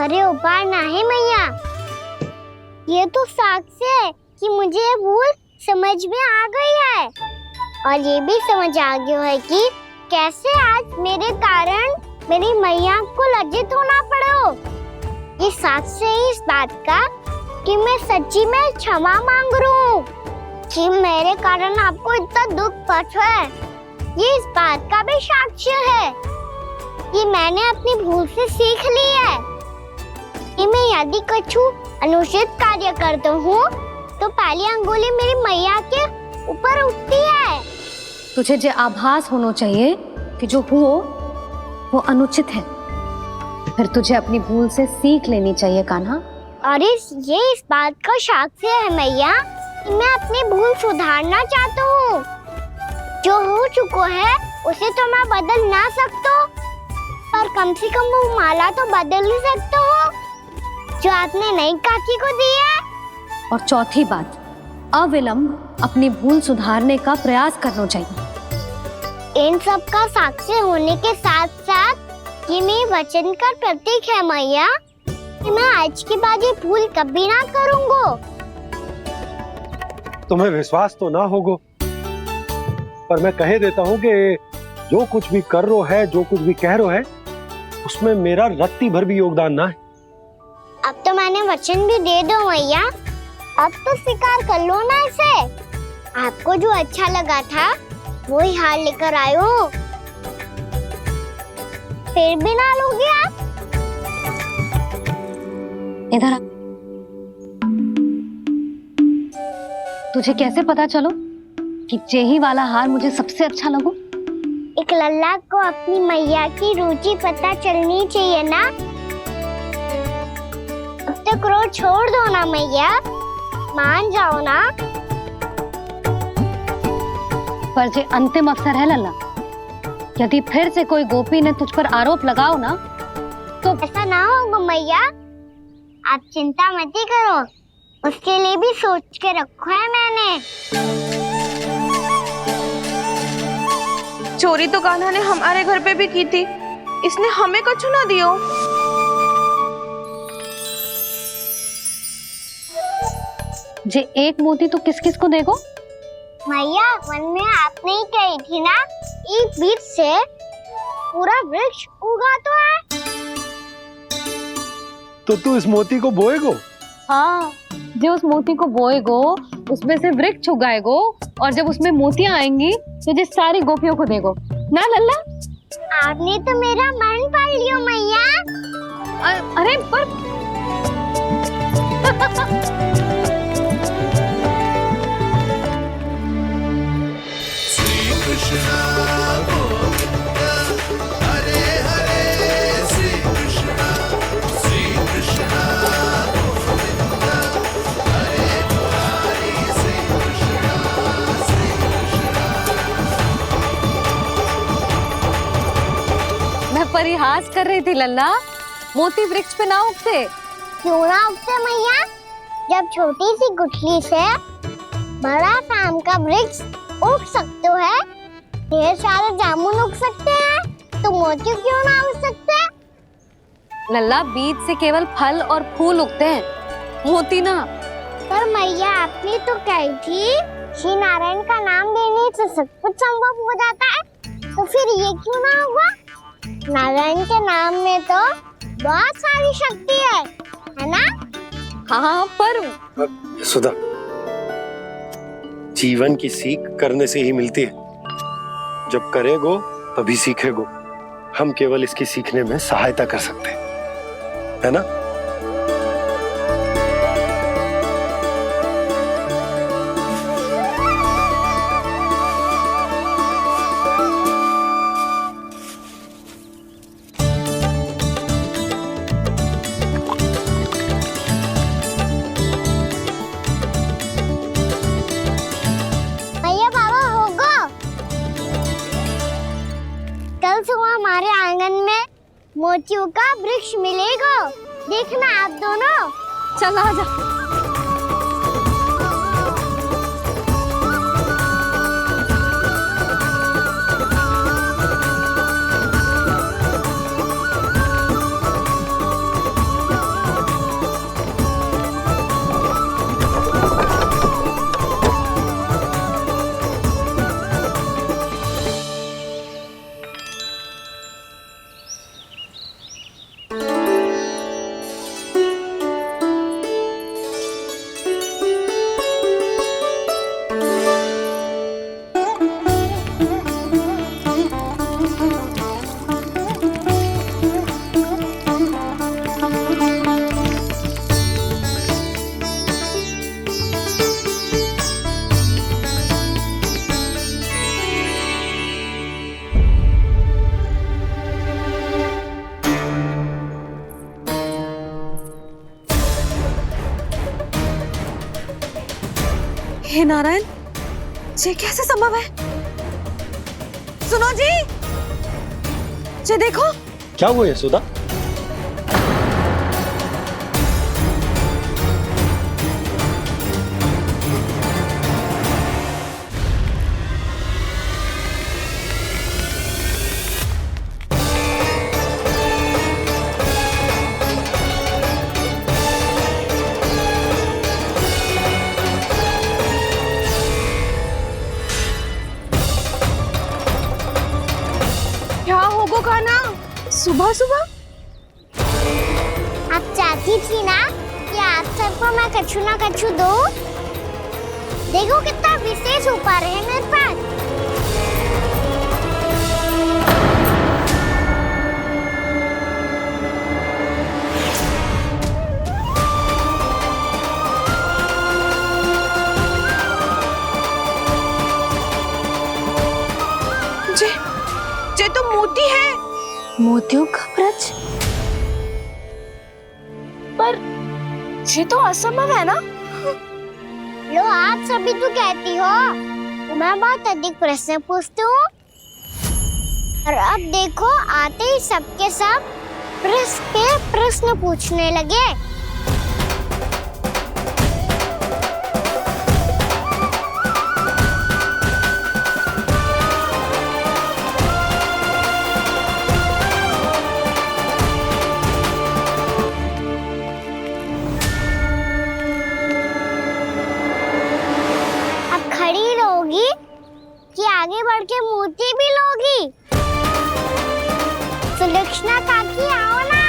अरे उपहार ना है मैया, ये तो साक्ष्य है कि मुझे ये भूल समझ में आ गई है, और ये भी समझ आ गया है कि कैसे आज मेरे कारण मेरी मैया को लज्जित होना पड़ो। ये साक्ष्य है इस बात का कि मैं सच्ची में क्षमा मांग रहा हूँ कि मेरे कारण आपको इतना दुख पहुंचा है। ये इस बात का भी साक्ष्य है कि मैंने अपनी भूल से सीख ली है कि मैं यदि कुछ अनुचित कार्य करता हूँ तो पहली अंगुली मेरी मैया के ऊपर उठती है। तुझे जो आभास होना चाहिए कि जो हुआ वो अनुचित है, फिर तुझे अपनी भूल से सीख लेनी चाहिए कान्हा। और ये इस बात का साक्ष्य है मैया मैं अपनी भूल सुधारना चाहता हूँ। जो हो चुका है उसे तो मैं बदल ना सकता, पर कम से कम वो माला तो बदल ही सकता हूँ जो आपने नई काकी को दी है। और चौथी बात, अविलंब अपनी भूल सुधारने का प्रयास करना चाहिए। इन सब का साक्षी होने के साथ साथ ये मेरे वचन का प्रतीक है मैया कि मैं आज के बाद ये भूल कभी ना करूँगा। तुम्हें विश्वास तो ना होगो, पर मैं कह देता हूँ कि जो कुछ भी कर रो है, जो कुछ भी कह रो है, उसमें मेरा रत्ती भर भी योगदान ना है। अब तो मैंने वचन भी दे दो मैया, अब तो स्वीकार कर लो ना इसे। आपको जो अच्छा लगा था वो ही हार लेकर आयो, फिर भी ना लोगे आप? इधर आ। तुझे कैसे पता चलो कि जेही वाला हार मुझे सबसे अच्छा लगो? एक लल्ला को अपनी मैया की रुचि पता चलनी चाहिए ना। अब तक क्रोध छोड़ दो ना मैया, मान जाओ ना। पर जे अंतिम अवसर है लल्ला, यदि फिर से कोई गोपी ने तुझ पर आरोप लगाओ ना तो ऐसा ना होगा मैया, आप चिंता मत ही करो, उसके लिए भी सोच के रखा है मैंने। चोरी तो कान्हा ने हमारे घर पे भी की थी, इसने हमें कछु ना दियो। जे एक मोती तो किस किस को देगो? मैया मन में आपने ही कही थी ना, एक बीज से पूरा वृक्ष उगा तो है। तो तू इस मोती को बोएगो? हाँ, जो उस मोती को बोएगो उसमें से वृक्ष उगाएगो, और जब उसमें मोतियां आएंगी तो जिस सारी गोपियों को देगो ना लल्ला। आपने तो मेरा मन पढ़ लियो मैया। अरे पर श्री कृष्ण गोविंद हरे हरे, श्री कृष्ण गोविंद हरे मुरारी, श्री कृष्ण मैं परिहास कर रही थी लल्ला, मोती वृक्ष पे ना उगते। क्यों ना उगते मैया? जब छोटी सी गुठली से बड़ा आम का वृक्ष उग सकते है, ढेर सारे जामुन उग सकते हैं, तो मोती क्यों ना उग सकते? लल्ला, बीज से केवल फल और फूल उगते हैं, मोती ना। पर मैया आपने तो कही थी श्री नारायण का नाम लेने से सब कुछ संभव हो जाता है, तो फिर ये क्यों ना होगा? नारायण के नाम में तो बहुत सारी शक्ति है ना? हाँ, पर सुधा, जीवन की सीख करने से ही मिलती है। जब करेगो तभी सीखेगो। हम केवल इसकी सीखने में सहायता कर सकते हैं, है ना? भैया बाबा होगा, कल सुबह हमारे आंगन में मोतियों का वृक्ष मिलेगा, देखना आप दोनों। चल आ जा। नारायण, ये कैसे संभव है? सुनो जी, ये देखो। क्या हुआ यशोदा? क्या होगो खाना सुबह सुबह? आप चाहती थी ना कि आप सबको मैं कछु ना कछु दूं? देखो कितना विशेष उपहार है मेरे पास। ये तो मोती है। मोतियों का ब्रज? पर ये तो असंभव है ना? लो, आप सभी तो कहती हो मैं बहुत अधिक प्रश्न पूछती हूँ, और अब देखो आते ही सबके सब प्रश्न पे प्रश्न पूछने लगे। कि आगे बढ़ के मोती भी लोगी? सुलक्षणा काकी आओ ना।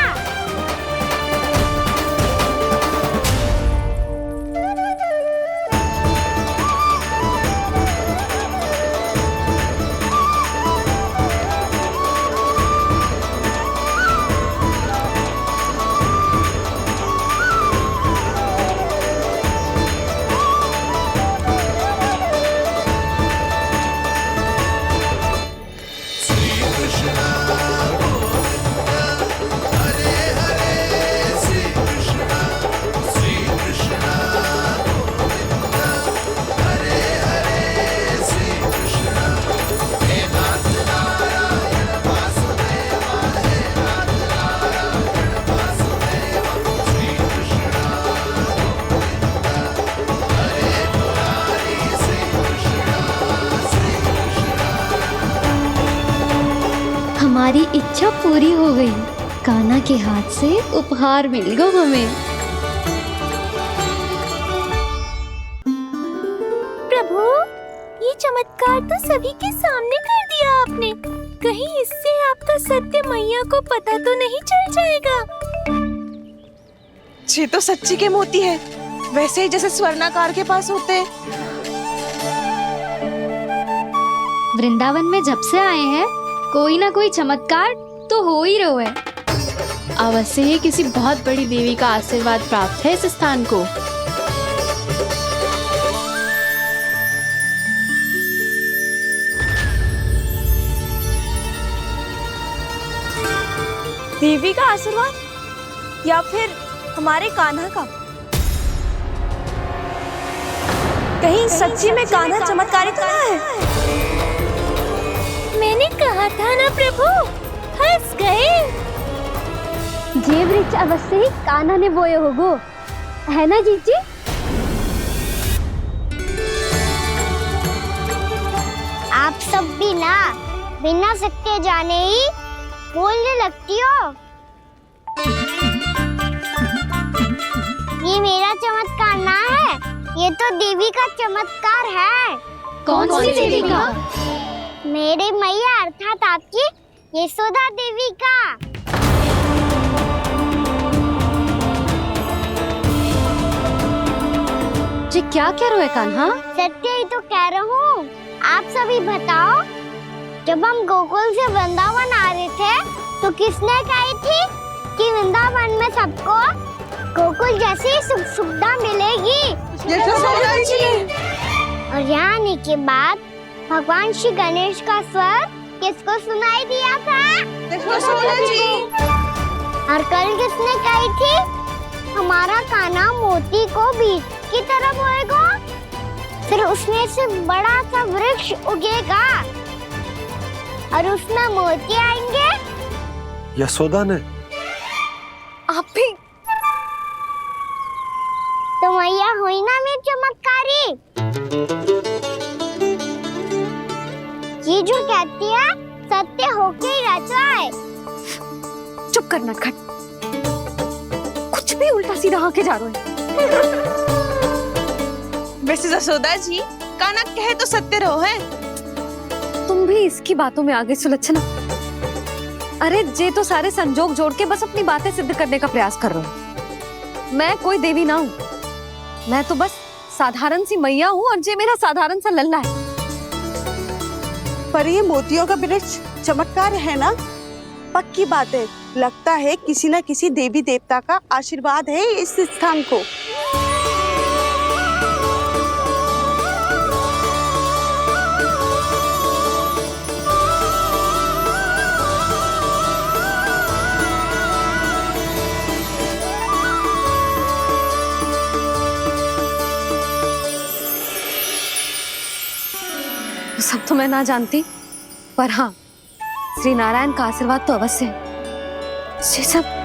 हमारी इच्छा पूरी हो गई। कान्हा के हाथ से उपहार मिल गया हमें। प्रभु, ये चमत्कार तो सभी के सामने कर दिया आपने। कहीं इससे आपका सत्य मैया को पता तो नहीं चल जाएगा? ये तो सच्ची के मोती है, वैसे ही जैसे स्वर्णाकार के पास होते हैं। वृंदावन में जब से आए हैं कोई ना कोई चमत्कार तो हो ही रहा है। अवश्य ही किसी बहुत बड़ी देवी का आशीर्वाद प्राप्त है इस स्थान को। देवी का आशीर्वाद या फिर हमारे कान्हा का? कहीं सच्ची में कान्हा चमत्कारी तो ना है? मैंने कहा था ना प्रभु, हंस गए। ये वृक्ष अवश्य ही कान्हा ने बोए होगो, है ना जीजी? आप सब भी ना बिना सत्य जाने ही बोलने लगती हो। ये मेरा चमत्कार ना है, ये तो देवी का चमत्कार है। कौन सी देवी का? मेरे मैया अर्थात आपकी यशोदा देवी का। जी क्या कह रहे हो कान्हा? सत्य ही तो कह रहा हूँ। आप सभी बताओ, जब हम गोकुल से वृंदावन आ रहे थे तो किसने कही थी कि वृंदावन में सबको गोकुल जैसी सुख सुविधा मिलेगी? यशोदा जी। और यहाँ आने के बाद भगवान श्री गणेश का स्वर किसको सुनाई दिया था? यशोदा जी। और कल किसने कही थी हमारा कान्हा मोती को बीच की तरफ होएगा? फिर उसमें से बड़ा सा वृक्ष उगेगा और उसमें मोती आएंगे। यशोदा ने? आप भी? तो मैया हुई ना मेरी चमत्कारी। ये जो कहती है सत्य होके ही रहता है। चुप कर नटखट, कुछ भी उल्टा सीधा होके जा रहे हो। वैसे यशोदा जी, कान्हा कहे तो सत्य रहो है। तुम भी इसकी बातों में आगे सुलझना। अरे जे तो सारे संजोग जोड़ के बस अपनी बातें सिद्ध करने का प्रयास कर रहे हो। मैं कोई देवी ना हूँ, मैं तो बस साधारण सी मैया हूँ और जे मेरा साधारण सा लल्ला है। पर ये मोतियों का वृक्ष चमत्कार है ना? पक्की बात है, लगता है किसी न किसी देवी देवता का आशीर्वाद है इस स्थान को। सब तो मैं ना जानती, पर हाँ, श्री नारायण का आशीर्वाद तो अवश्य है। ये सब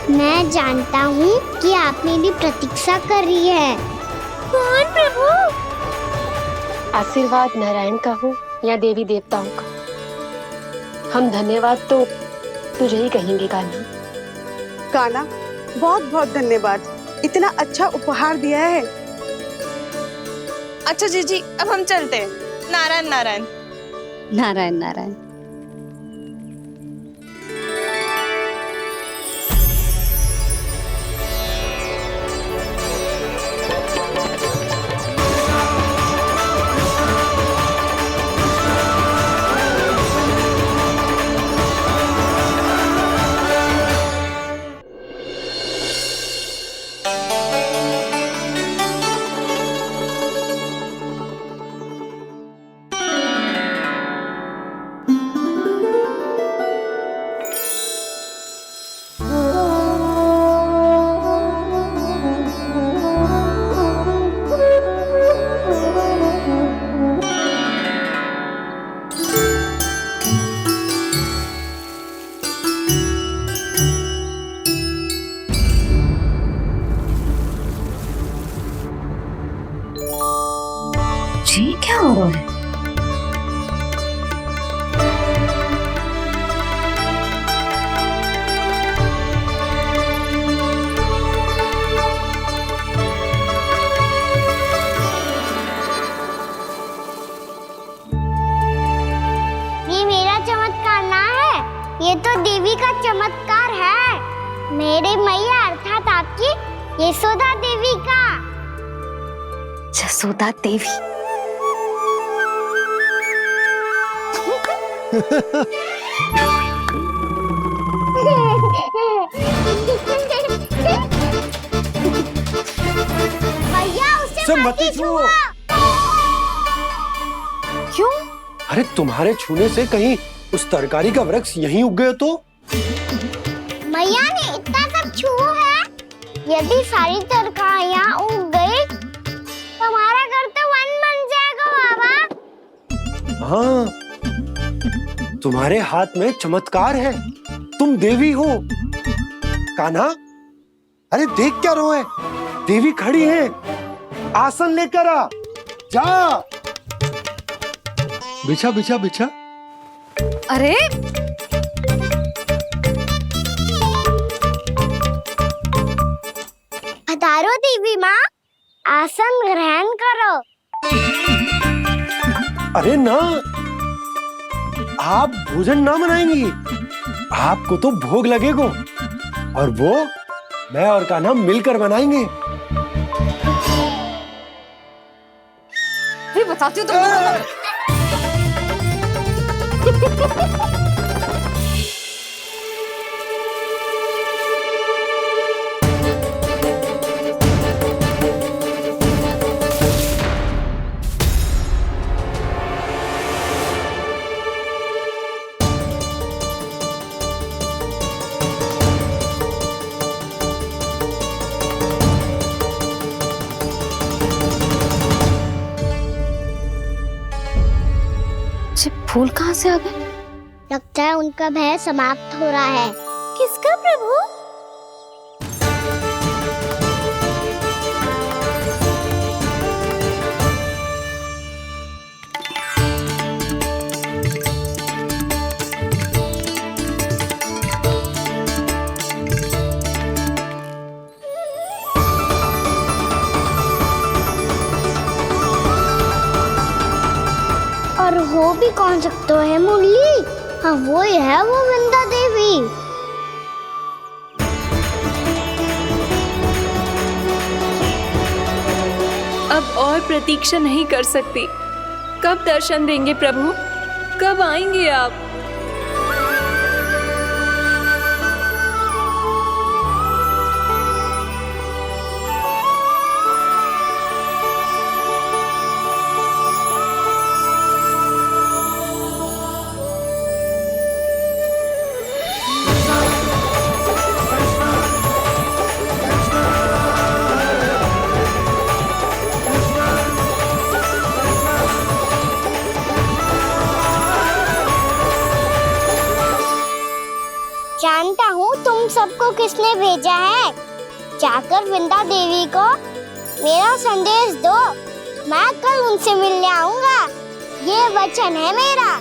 मैं जानता हूँ कि आप मेरी प्रतीक्षा कर रही है। कौन प्रभु? आशीर्वाद नारायण का हो या देवी देवताओं का, हम धन्यवाद तो तुझे ही कहेंगे कान्हा। कान्हा, बहुत बहुत धन्यवाद, इतना अच्छा उपहार दिया है। अच्छा जीजी, अब हम चलते हैं। नारायण नारायण। नारायण नारायण। जी क्या हो रहा है? ये मेरा चमत्कार ना है, ये तो देवी का चमत्कार है। मेरे मैया अर्थात आपकी यशोदा देवी का। यशोदा देवी? भैया उसे मत छुओ। क्यों? अरे तुम्हारे छूने से कहीं उस तरकारी का वृक्ष यहीं उग गए तो? मैया ने इतना सब छुआ है, यदि सारी तरकारियां उग गई तो हमारा घर तो वन बन जाएगा बाबा। हाँ, तुम्हारे हाथ में चमत्कार है, तुम देवी हो। कान्हा, अरे देख क्या रोए, देवी खड़ी है, आसन लेकर आ, जा। बिछा बिछा बिछा। अरे पधारो देवी माँ, आसन ग्रहण करो। अरे ना, आप भोजन ना मनाएंगी, आपको तो भोग लगेगा और वो मैं और कान्हा मिलकर बनाएंगे। फिर बताती हूँ तुमको। फूल कहाँ से आ गए? लगता है उनका भय समाप्त हो रहा है। किसका प्रभु? और हो भी कौन सकता है मुरली? हाँ वो ही है, वो वृंदा देवी। अब और प्रतीक्षा नहीं कर सकती। कब दर्शन देंगे प्रभु? कब आएंगे आप? जानता हूँ तुम सबको किसने भेजा है। जाकर वृंदा देवी को मेरा संदेश दो। मैं कल उनसे मिलने आऊंगा, ये वचन है मेरा।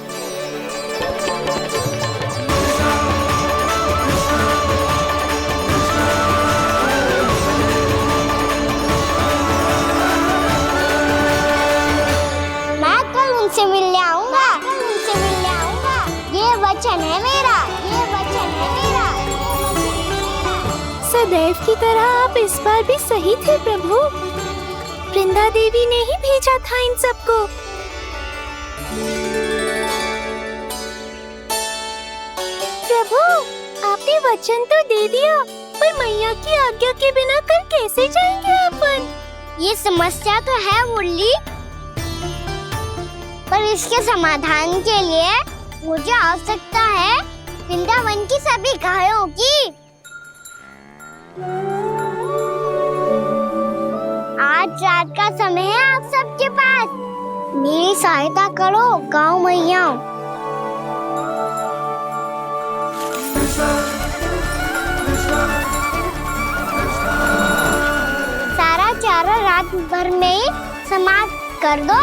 मैं कल उनसे मिलने आऊंगा, ये वचन है मेरा, ये वचन है मेरा। सदैव की तरह आप इस बार भी सही थे प्रभु। वृंदा देवी ने ही भेजा था इन सबको। प्रभु, आपने वचन तो दे दिया, पर मैया की आज्ञा के बिना कल कैसे जाएंगे अपन? ये समस्या तो है मुरली, पर इसके समाधान के लिए मुझे आवश्यकता है वृंदावन की सभी गायों की। आज रात का समय है आप सबके पास। मेरी सहायता करो गाँव मैया। सारा चारा रात भर में ही समाप्त कर दो।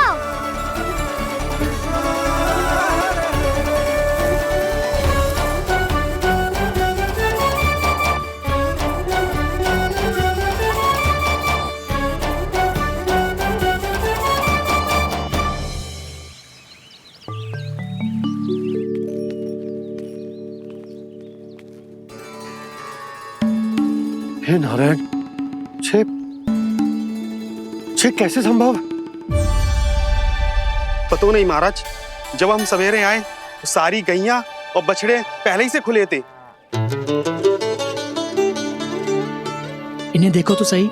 हे नारायण, छे कैसे संभव? पता नहीं महाराज, जब हम सवेरे आए तो सारी गैया और बछड़े पहले ही से खुले थे। इन्हें देखो तो सही,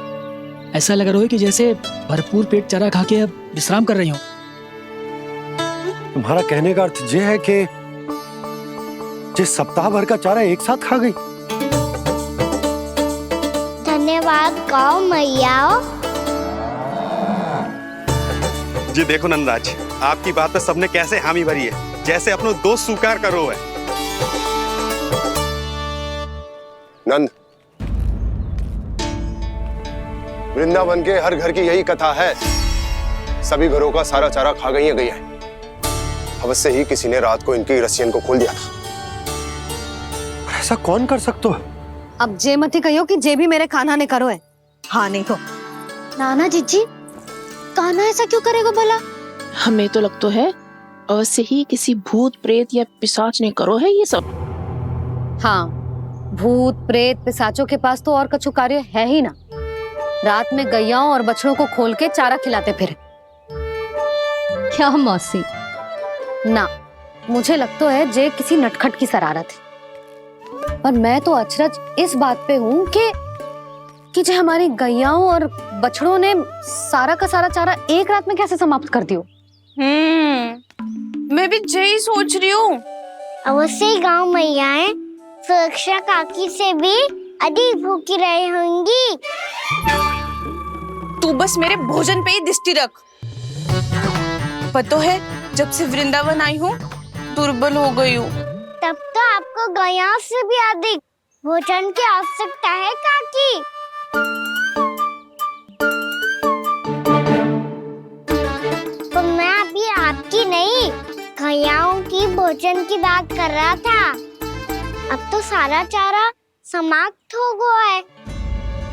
ऐसा लग रहा है कि जैसे भरपूर पेट चारा खा के अब विश्राम कर रही हूँ। तुम्हारा कहने का अर्थ ये है कि जिस सप्ताह भर का चारा एक साथ खा गई। धन्यवाद गाँव मैया। जी देखो नंदराज, आपकी बात पे सबने कैसे हामी भरी है, जैसे अपनो दोस्त स्वीकार करो है। नंद, वृंदावन के हर घर की यही कथा है। सभी घरों का सारा चारा खा गई है। अवश्य ही किसी ने रात को इनकी रस्सियन को खोल दिया था। ऐसा कौन कर सकता है? अब जे मती कहियो कि जे भी मेरे कान्हा ने करो है। हाँ नहीं तो नाना जीजी, कान्हा ऐसा क्यों करेगा भला? हमें तो लगता है अवश्य ही किसी भूत प्रेत या पिशाच ने करो है ये सब। हाँ, भूत प्रेत पिशाचों के पास तो और कछु कार्य है ही ना। रात में गैयाओं और बछड़ों को खोल के चारा खिलाते फिर। क्या मौसी? ना, मुझे लगता है जे किसी नटखट की शरारत है। और मैं तो अचरज इस बात पे हूँ कि जो हमारी गैयाओं और बछड़ों ने सारा का सारा चारा एक रात में कैसे समाप्त कर दियो। मैं भी यही सोच रही हूँ। अवश्य गांव मैयाएं सुरक्षा काकी से भी अधिक भूखी रही होंगी। तू बस मेरे भोजन पे ही दृष्टि रख। पता है जब से वृंदावन आई हूँ दुर्बल हो गई हूँ। तब तो आपको गैया से भी अधिक भोजन की आवश्यकता है काकी। तो मैं अभी आपकी नहीं गैयाओं की भोजन की बात कर रहा था। अब तो सारा चारा समाप्त हो गया है।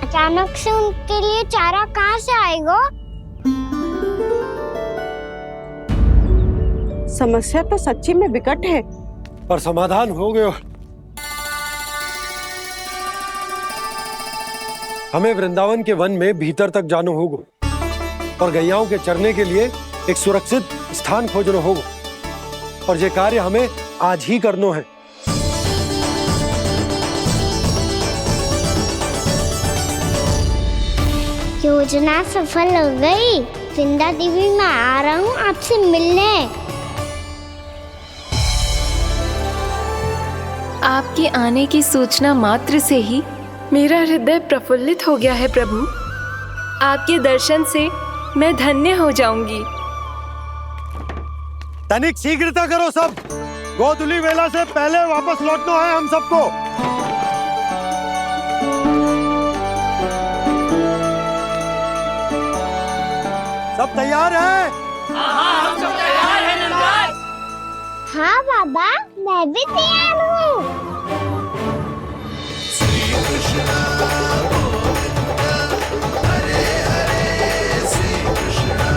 अचानक से उनके लिए चारा कहाँ से आएगा? समस्या तो सच्ची में विकट है, पर समाधान हो गयो। हमें वृंदावन के वन में भीतर तक जाना होगा और गैयाओं के चरने के लिए एक सुरक्षित स्थान खोजना होगा, और ये कार्य हमें आज ही करना है। योजना सफल हो गई। वृंदा देवी, मैं आ रहा हूँ आपसे मिलने। आपके आने की सूचना मात्र से ही मेरा हृदय प्रफुल्लित हो गया है प्रभु। आपके दर्शन से मैं धन्य हो जाऊंगी। तनिक शीघ्रता करो सब, गोधुली वेला से पहले वापस लौटना है हम सबको। सब तैयार है? हाँ, हम सब तैयार हैं नंदराज। हाँ बाबा, मैं भी तैयार हूँ। श्री कृष्णा हरे हरे श्री कृष्णा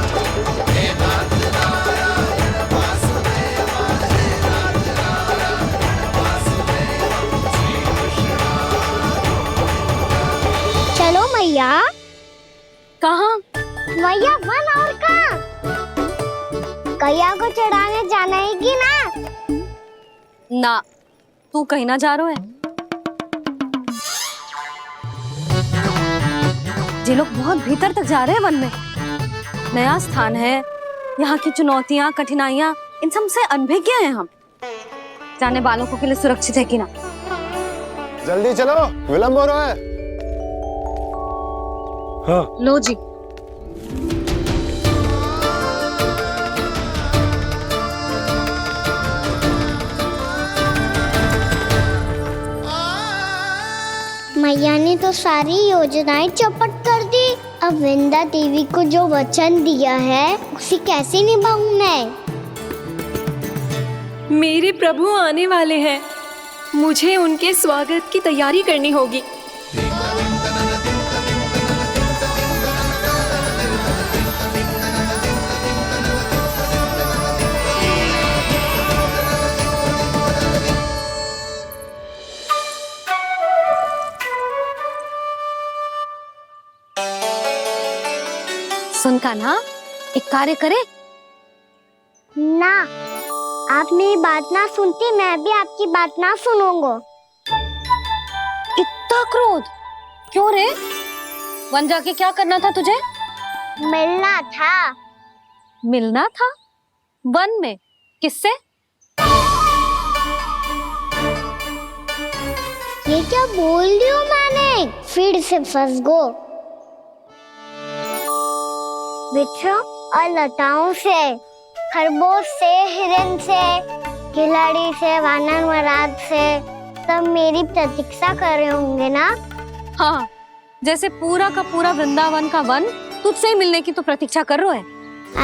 हे नाथ नारायण वासुदेव हे नाथ नारायण वासुदेव श्री कृष्णा। चलो मैया। कहाँ? मैया वन और कहाँ? गैया को चढ़ाने जाना है कि ना? ना, तू कहीं ना जा रहा है। ये लोग बहुत भीतर तक जा रहे हैं वन में। नया स्थान है, यहाँ की चुनौतियाँ कठिनाइयाँ इन सब से अनभिज्ञ हैं हम। जाने वालों के लिए सुरक्षित है कि ना? जल्दी चलो, विलंब हो रहा है। हाँ। लो जी। मैया ने तो सारी योजनाएं चौपट कर दी। अब वृंदा देवी को जो वचन दिया है उसे कैसे निभाऊं मैं? मेरे प्रभु आने वाले हैं, मुझे उनके स्वागत की तैयारी करनी होगी। सुन कान्हा, एक कार्य करे ना। आप मेरी बात ना सुनती, मैं भी आपकी बात ना सुनूंगा। इतना क्रोध क्यों रे? वन जाके क्या करना था तुझे? मिलना था। मिलना था? वन में? किससे? ये क्या बोल रही हूँ मैंने? फिर से फंस गो। वृक्षों और लताओं से, खरगोश से, हिरन से, खिलाड़ी से, वानर महाराज से, सब मेरी प्रतीक्षा कर रहे होंगे ना? हाँ, जैसे पूरा का पूरा वृंदावन का वन तुझसे ही मिलने की तो प्रतीक्षा कर रहा है।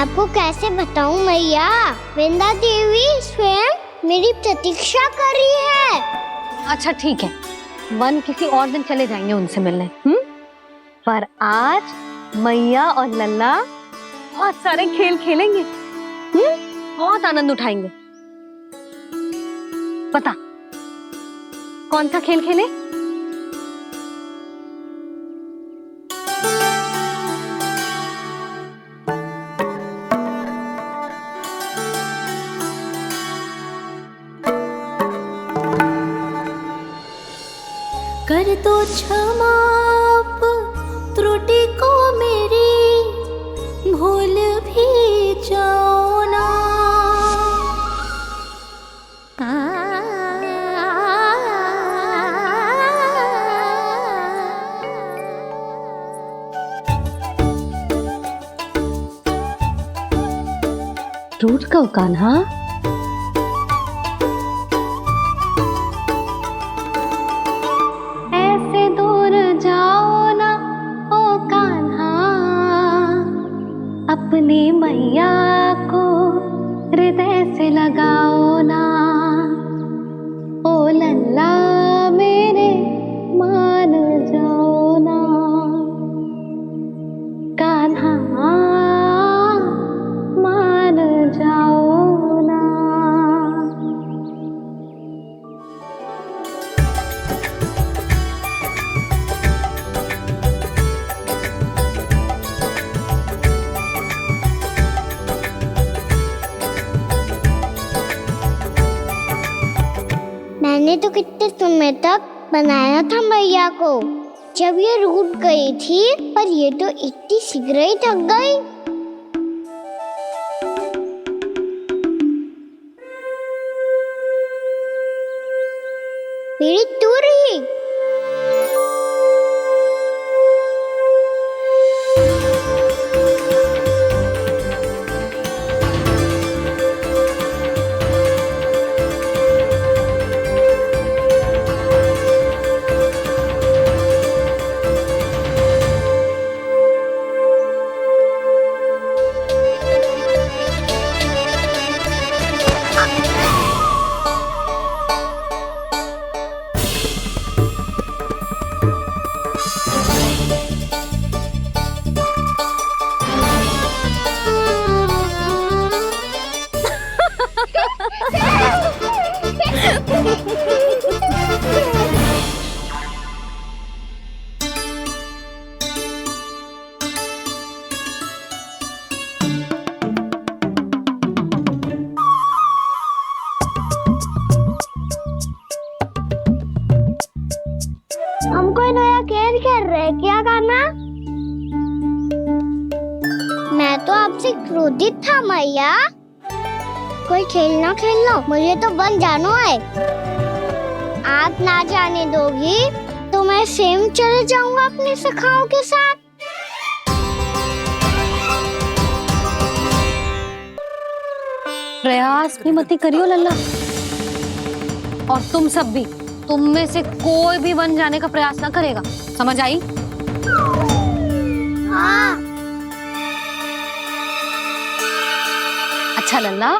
आपको कैसे बताऊं मैया? वृंदा देवी स्वयं मेरी प्रतीक्षा कर रही है। अच्छा ठीक है, वन किसी और दिन चले जाएंगे उनसे मिलने। पर आज मैया और लल्ला बहुत सारे खेल खेलेंगे। बहुत आनंद उठाएंगे। पता कौन सा खेल खेले? कर दो क्षमा त्रुटि को मेरी, भूल भी जाओ ना। रूठ कब कान्हा? ऐसे दूर जाओ ना ओ कान्हा, अपनी मैया को हृदय से लगाओ ना। ओ लल्ला मेरे मान जाओ ना, कान्हा मान जाओ ना। मैंने तो कितने समय तक बनाया था मैया को, जब ये रूठ गई थी, पर ये तो इतनी शीघ्र ही थक गई। मेरी तू रही। हमको नया खेल खेल रहे, क्या करना? मैं तो आपसे क्रोधित था मैया। कोई खेलना खेल लो, मुझे तो बन जाना है। आप ना जाने दोगी तो मैं स्वयं चले जाऊंगा अपने सखाओं के साथ। प्रयास भी मत करियो लल्ला, और तुम सब भी, तुम में से कोई भी वन जाने का प्रयास ना करेगा, समझ आई? हाँ। अच्छा लल्ला,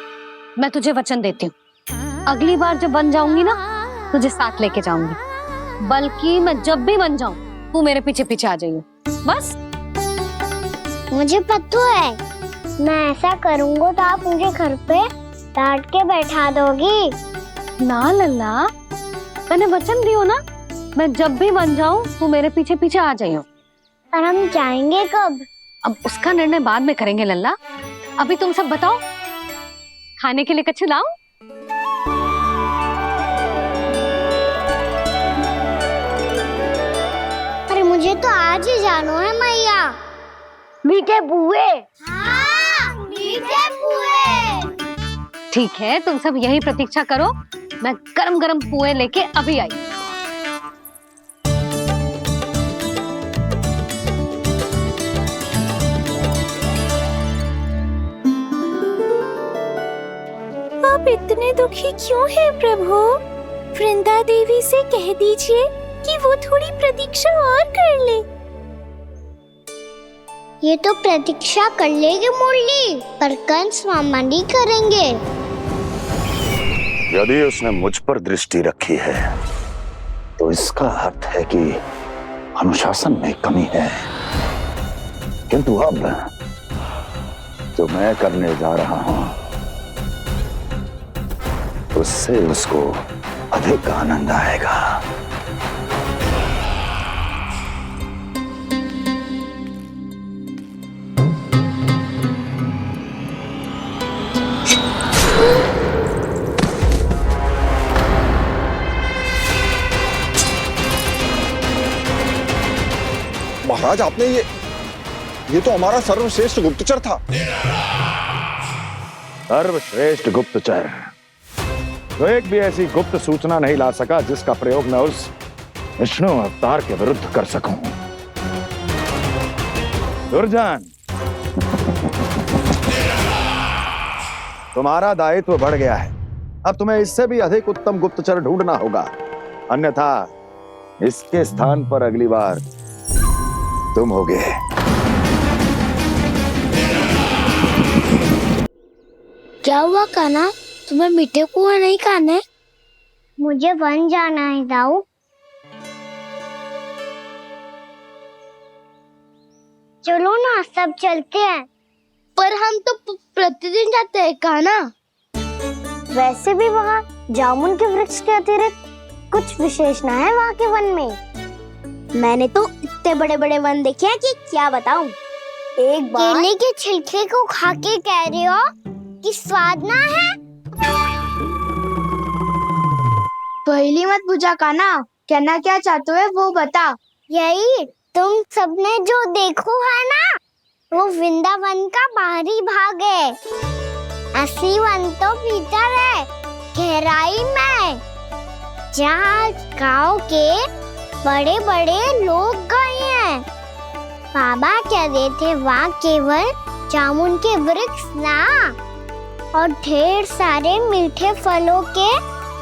मैं तुझे वचन देती हूँ, अगली बार जब बन जाऊंगी ना, तुझे साथ लेके जाऊंगी। बल्कि मैं जब भी बन जाऊं, तू मेरे पीछे पीछे आ जाइए, बस। मुझे पता है, मैं ऐसा करूंगा तो आप मुझे घर पे डांट के बैठा दोगी। ना लल्ला, मैंने वचन दियो ना, मैं जब भी बन जाऊं, तू मेरे पीछे पीछे आ जाइयो। और हम जाएंगे कब? अब उसका निर्णय बाद में करेंगे लल्ला। अभी तुम सब बताओ, खाने के लिए कुछ लाऊं? अरे मुझे तो आज ही जाना है मैया। मीठे बुए। हाँ, मीठे बुए। ठीक है, तुम सब यही प्रतीक्षा करो, मैं गरम गरम पुए लेके अभी आई। आप इतने दुखी क्यों हैं प्रभु? वृंदा देवी से कह दीजिए कि वो थोड़ी प्रतीक्षा और कर ले। ये तो प्रतीक्षा कर लेगी मुरली, पर कंस मामा नहीं करेंगे। यदि उसने मुझ पर दृष्टि रखी है, तो इसका अर्थ है कि अनुशासन में कमी है। किंतु अब जो मैं करने जा रहा हूं, उससे उसको अधिक आनंद आएगा। महाराज, आपने ये तो हमारा सर्वश्रेष्ठ गुप्तचर था। सर्वश्रेष्ठ गुप्तचर तो एक भी ऐसी गुप्त सूचना नहीं ला सका जिसका प्रयोग मैं उस विष्णु अवतार के विरुद्ध कर सकूं। दुर्जन, तुम्हारा दायित्व बढ़ गया है। अब तुम्हें इससे भी अधिक उत्तम गुप्तचर ढूंढना होगा, अन्यथा इसके स्थान पर अगली बार तुम होगे। क्या हुआ कान्हा, तुम्हें मीठे कुआं नहीं खाने? मुझे वन जाना है दाऊ। चलो ना, सब चलते हैं। पर हम तो प्रतिदिन जाते हैं कान्हा। वैसे भी वहाँ जामुन के वृक्ष के अतिरिक्त कुछ विशेष ना है वहाँ के वन में। मैंने तो इतने बड़े बड़े वन देखे हैं कि क्या बताऊं। एक बार केले के छिलके को खा के कह रहे हो कि स्वाद ना है? पहली मत बुझा कान्हा, कहना क्या चाहते हो वो बता। यही तुम सबने जो देखो है ना, वो वृंदावन का बाहरी भाग है। असली वन तो भीतर है, गहराई में, जहाँ गांव के बड़े बड़े लोग गए हैं। बाबा कह रहे थे वहाँ केवल जामुन के वृक्ष ना, और ढेर सारे मीठे फलों के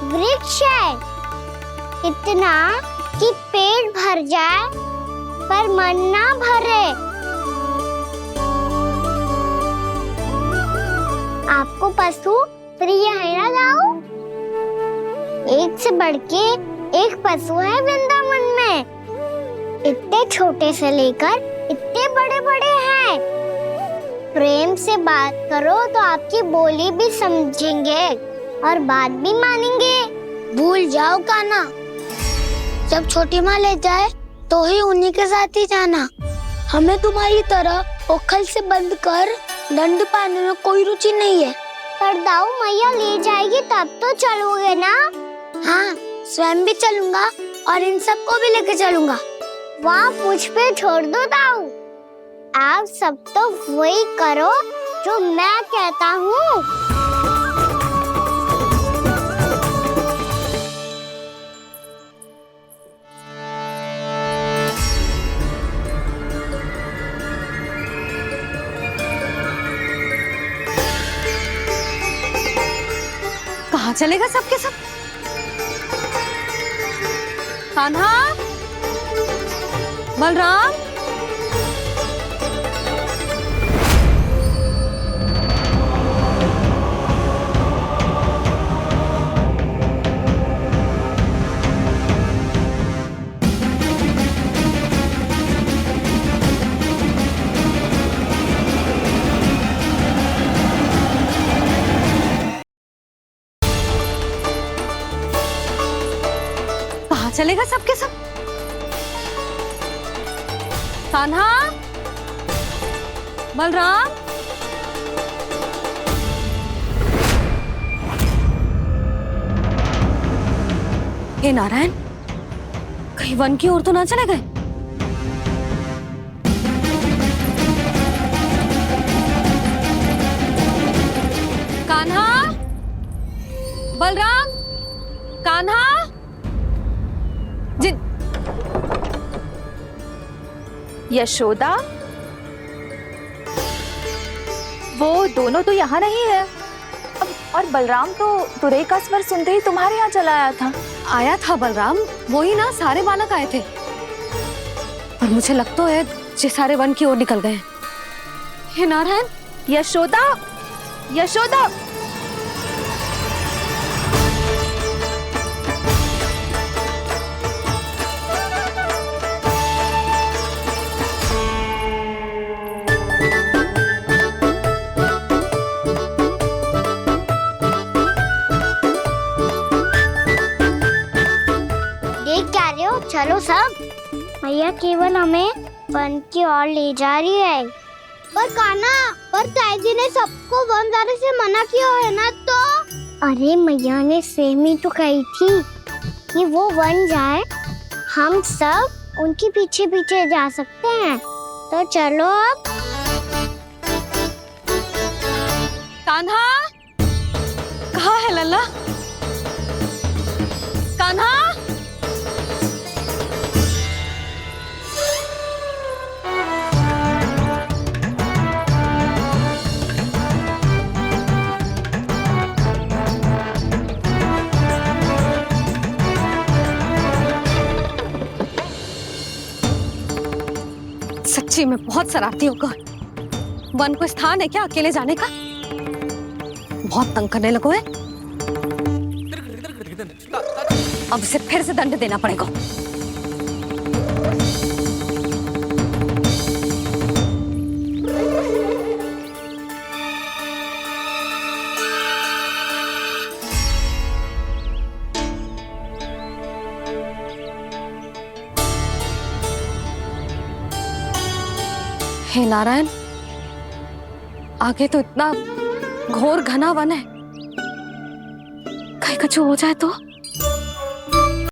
वृक्ष है। इतना कि पेट भर जाए पर मन ना भरे। आपको पशु प्रिय है ना दाऊ? एक से बढ़ के एक पशु है वृंदावन में। इतने छोटे से लेकर इतने बड़े बड़े हैं। प्रेम से बात करो तो आपकी बोली भी समझेंगे और बात भी मानेंगे। भूल जाओ कान्हा, जब छोटी माँ ले जाए तो ही उन्हीं के साथ ही जाना। हमें तुम्हारी तरह ओखल से बंद कर दंड पाने में कोई रुचि नहीं है। पर दाऊ मैया ले जाएगी तब तो चलोगे ना? हाँ, स्वयं भी चलूंगा और इन सबको भी लेके चलूंगा। वहाँ मुझ पे छोड़ दो दाऊ। आप सब तो वही करो जो मैं कहता हूँ। कहाँ चलेगा सबके सब? कान्हा, बलराम, कहाँ चलेगा सबके सब? कान्हा, बलराम, हे नारायण, कहीं वन की ओर तो ना चले गए? कान्हा, बलराम, कान्हा, यशोदा, वो दोनों तो यहाँ नहीं है। और बलराम तो तुरई का स्वर सुनते ही तुम्हारे यहाँ चला आया था। आया था बलराम, वही ना सारे बालक आए थे। पर मुझे लगता है ये सारे वन की ओर निकल गए। हे नारायण, यशोदा, यशोदा, चलो सब। मैया केवल हमें वन की ओर ले जा रही है। पर कान्हा, पर ताईजी ने सबको वन जाने से मना किया है ना तो। अरे मैया ने सेम ही तो कही थी कि वो वन जाए, हम सब उनके पीछे पीछे जा सकते हैं। तो चलो अब। कान्हा, कहाँ है लल्ला? कान्हा, सच्ची में बहुत शरारती होगा। वन को स्थान है क्या अकेले जाने का? बहुत तंग करने लगो है। अब इसे फिर से दंड देना पड़ेगा। हे नारायण, आगे तो इतना घोर घना वन है, कहीं कुछ हो जाए तो।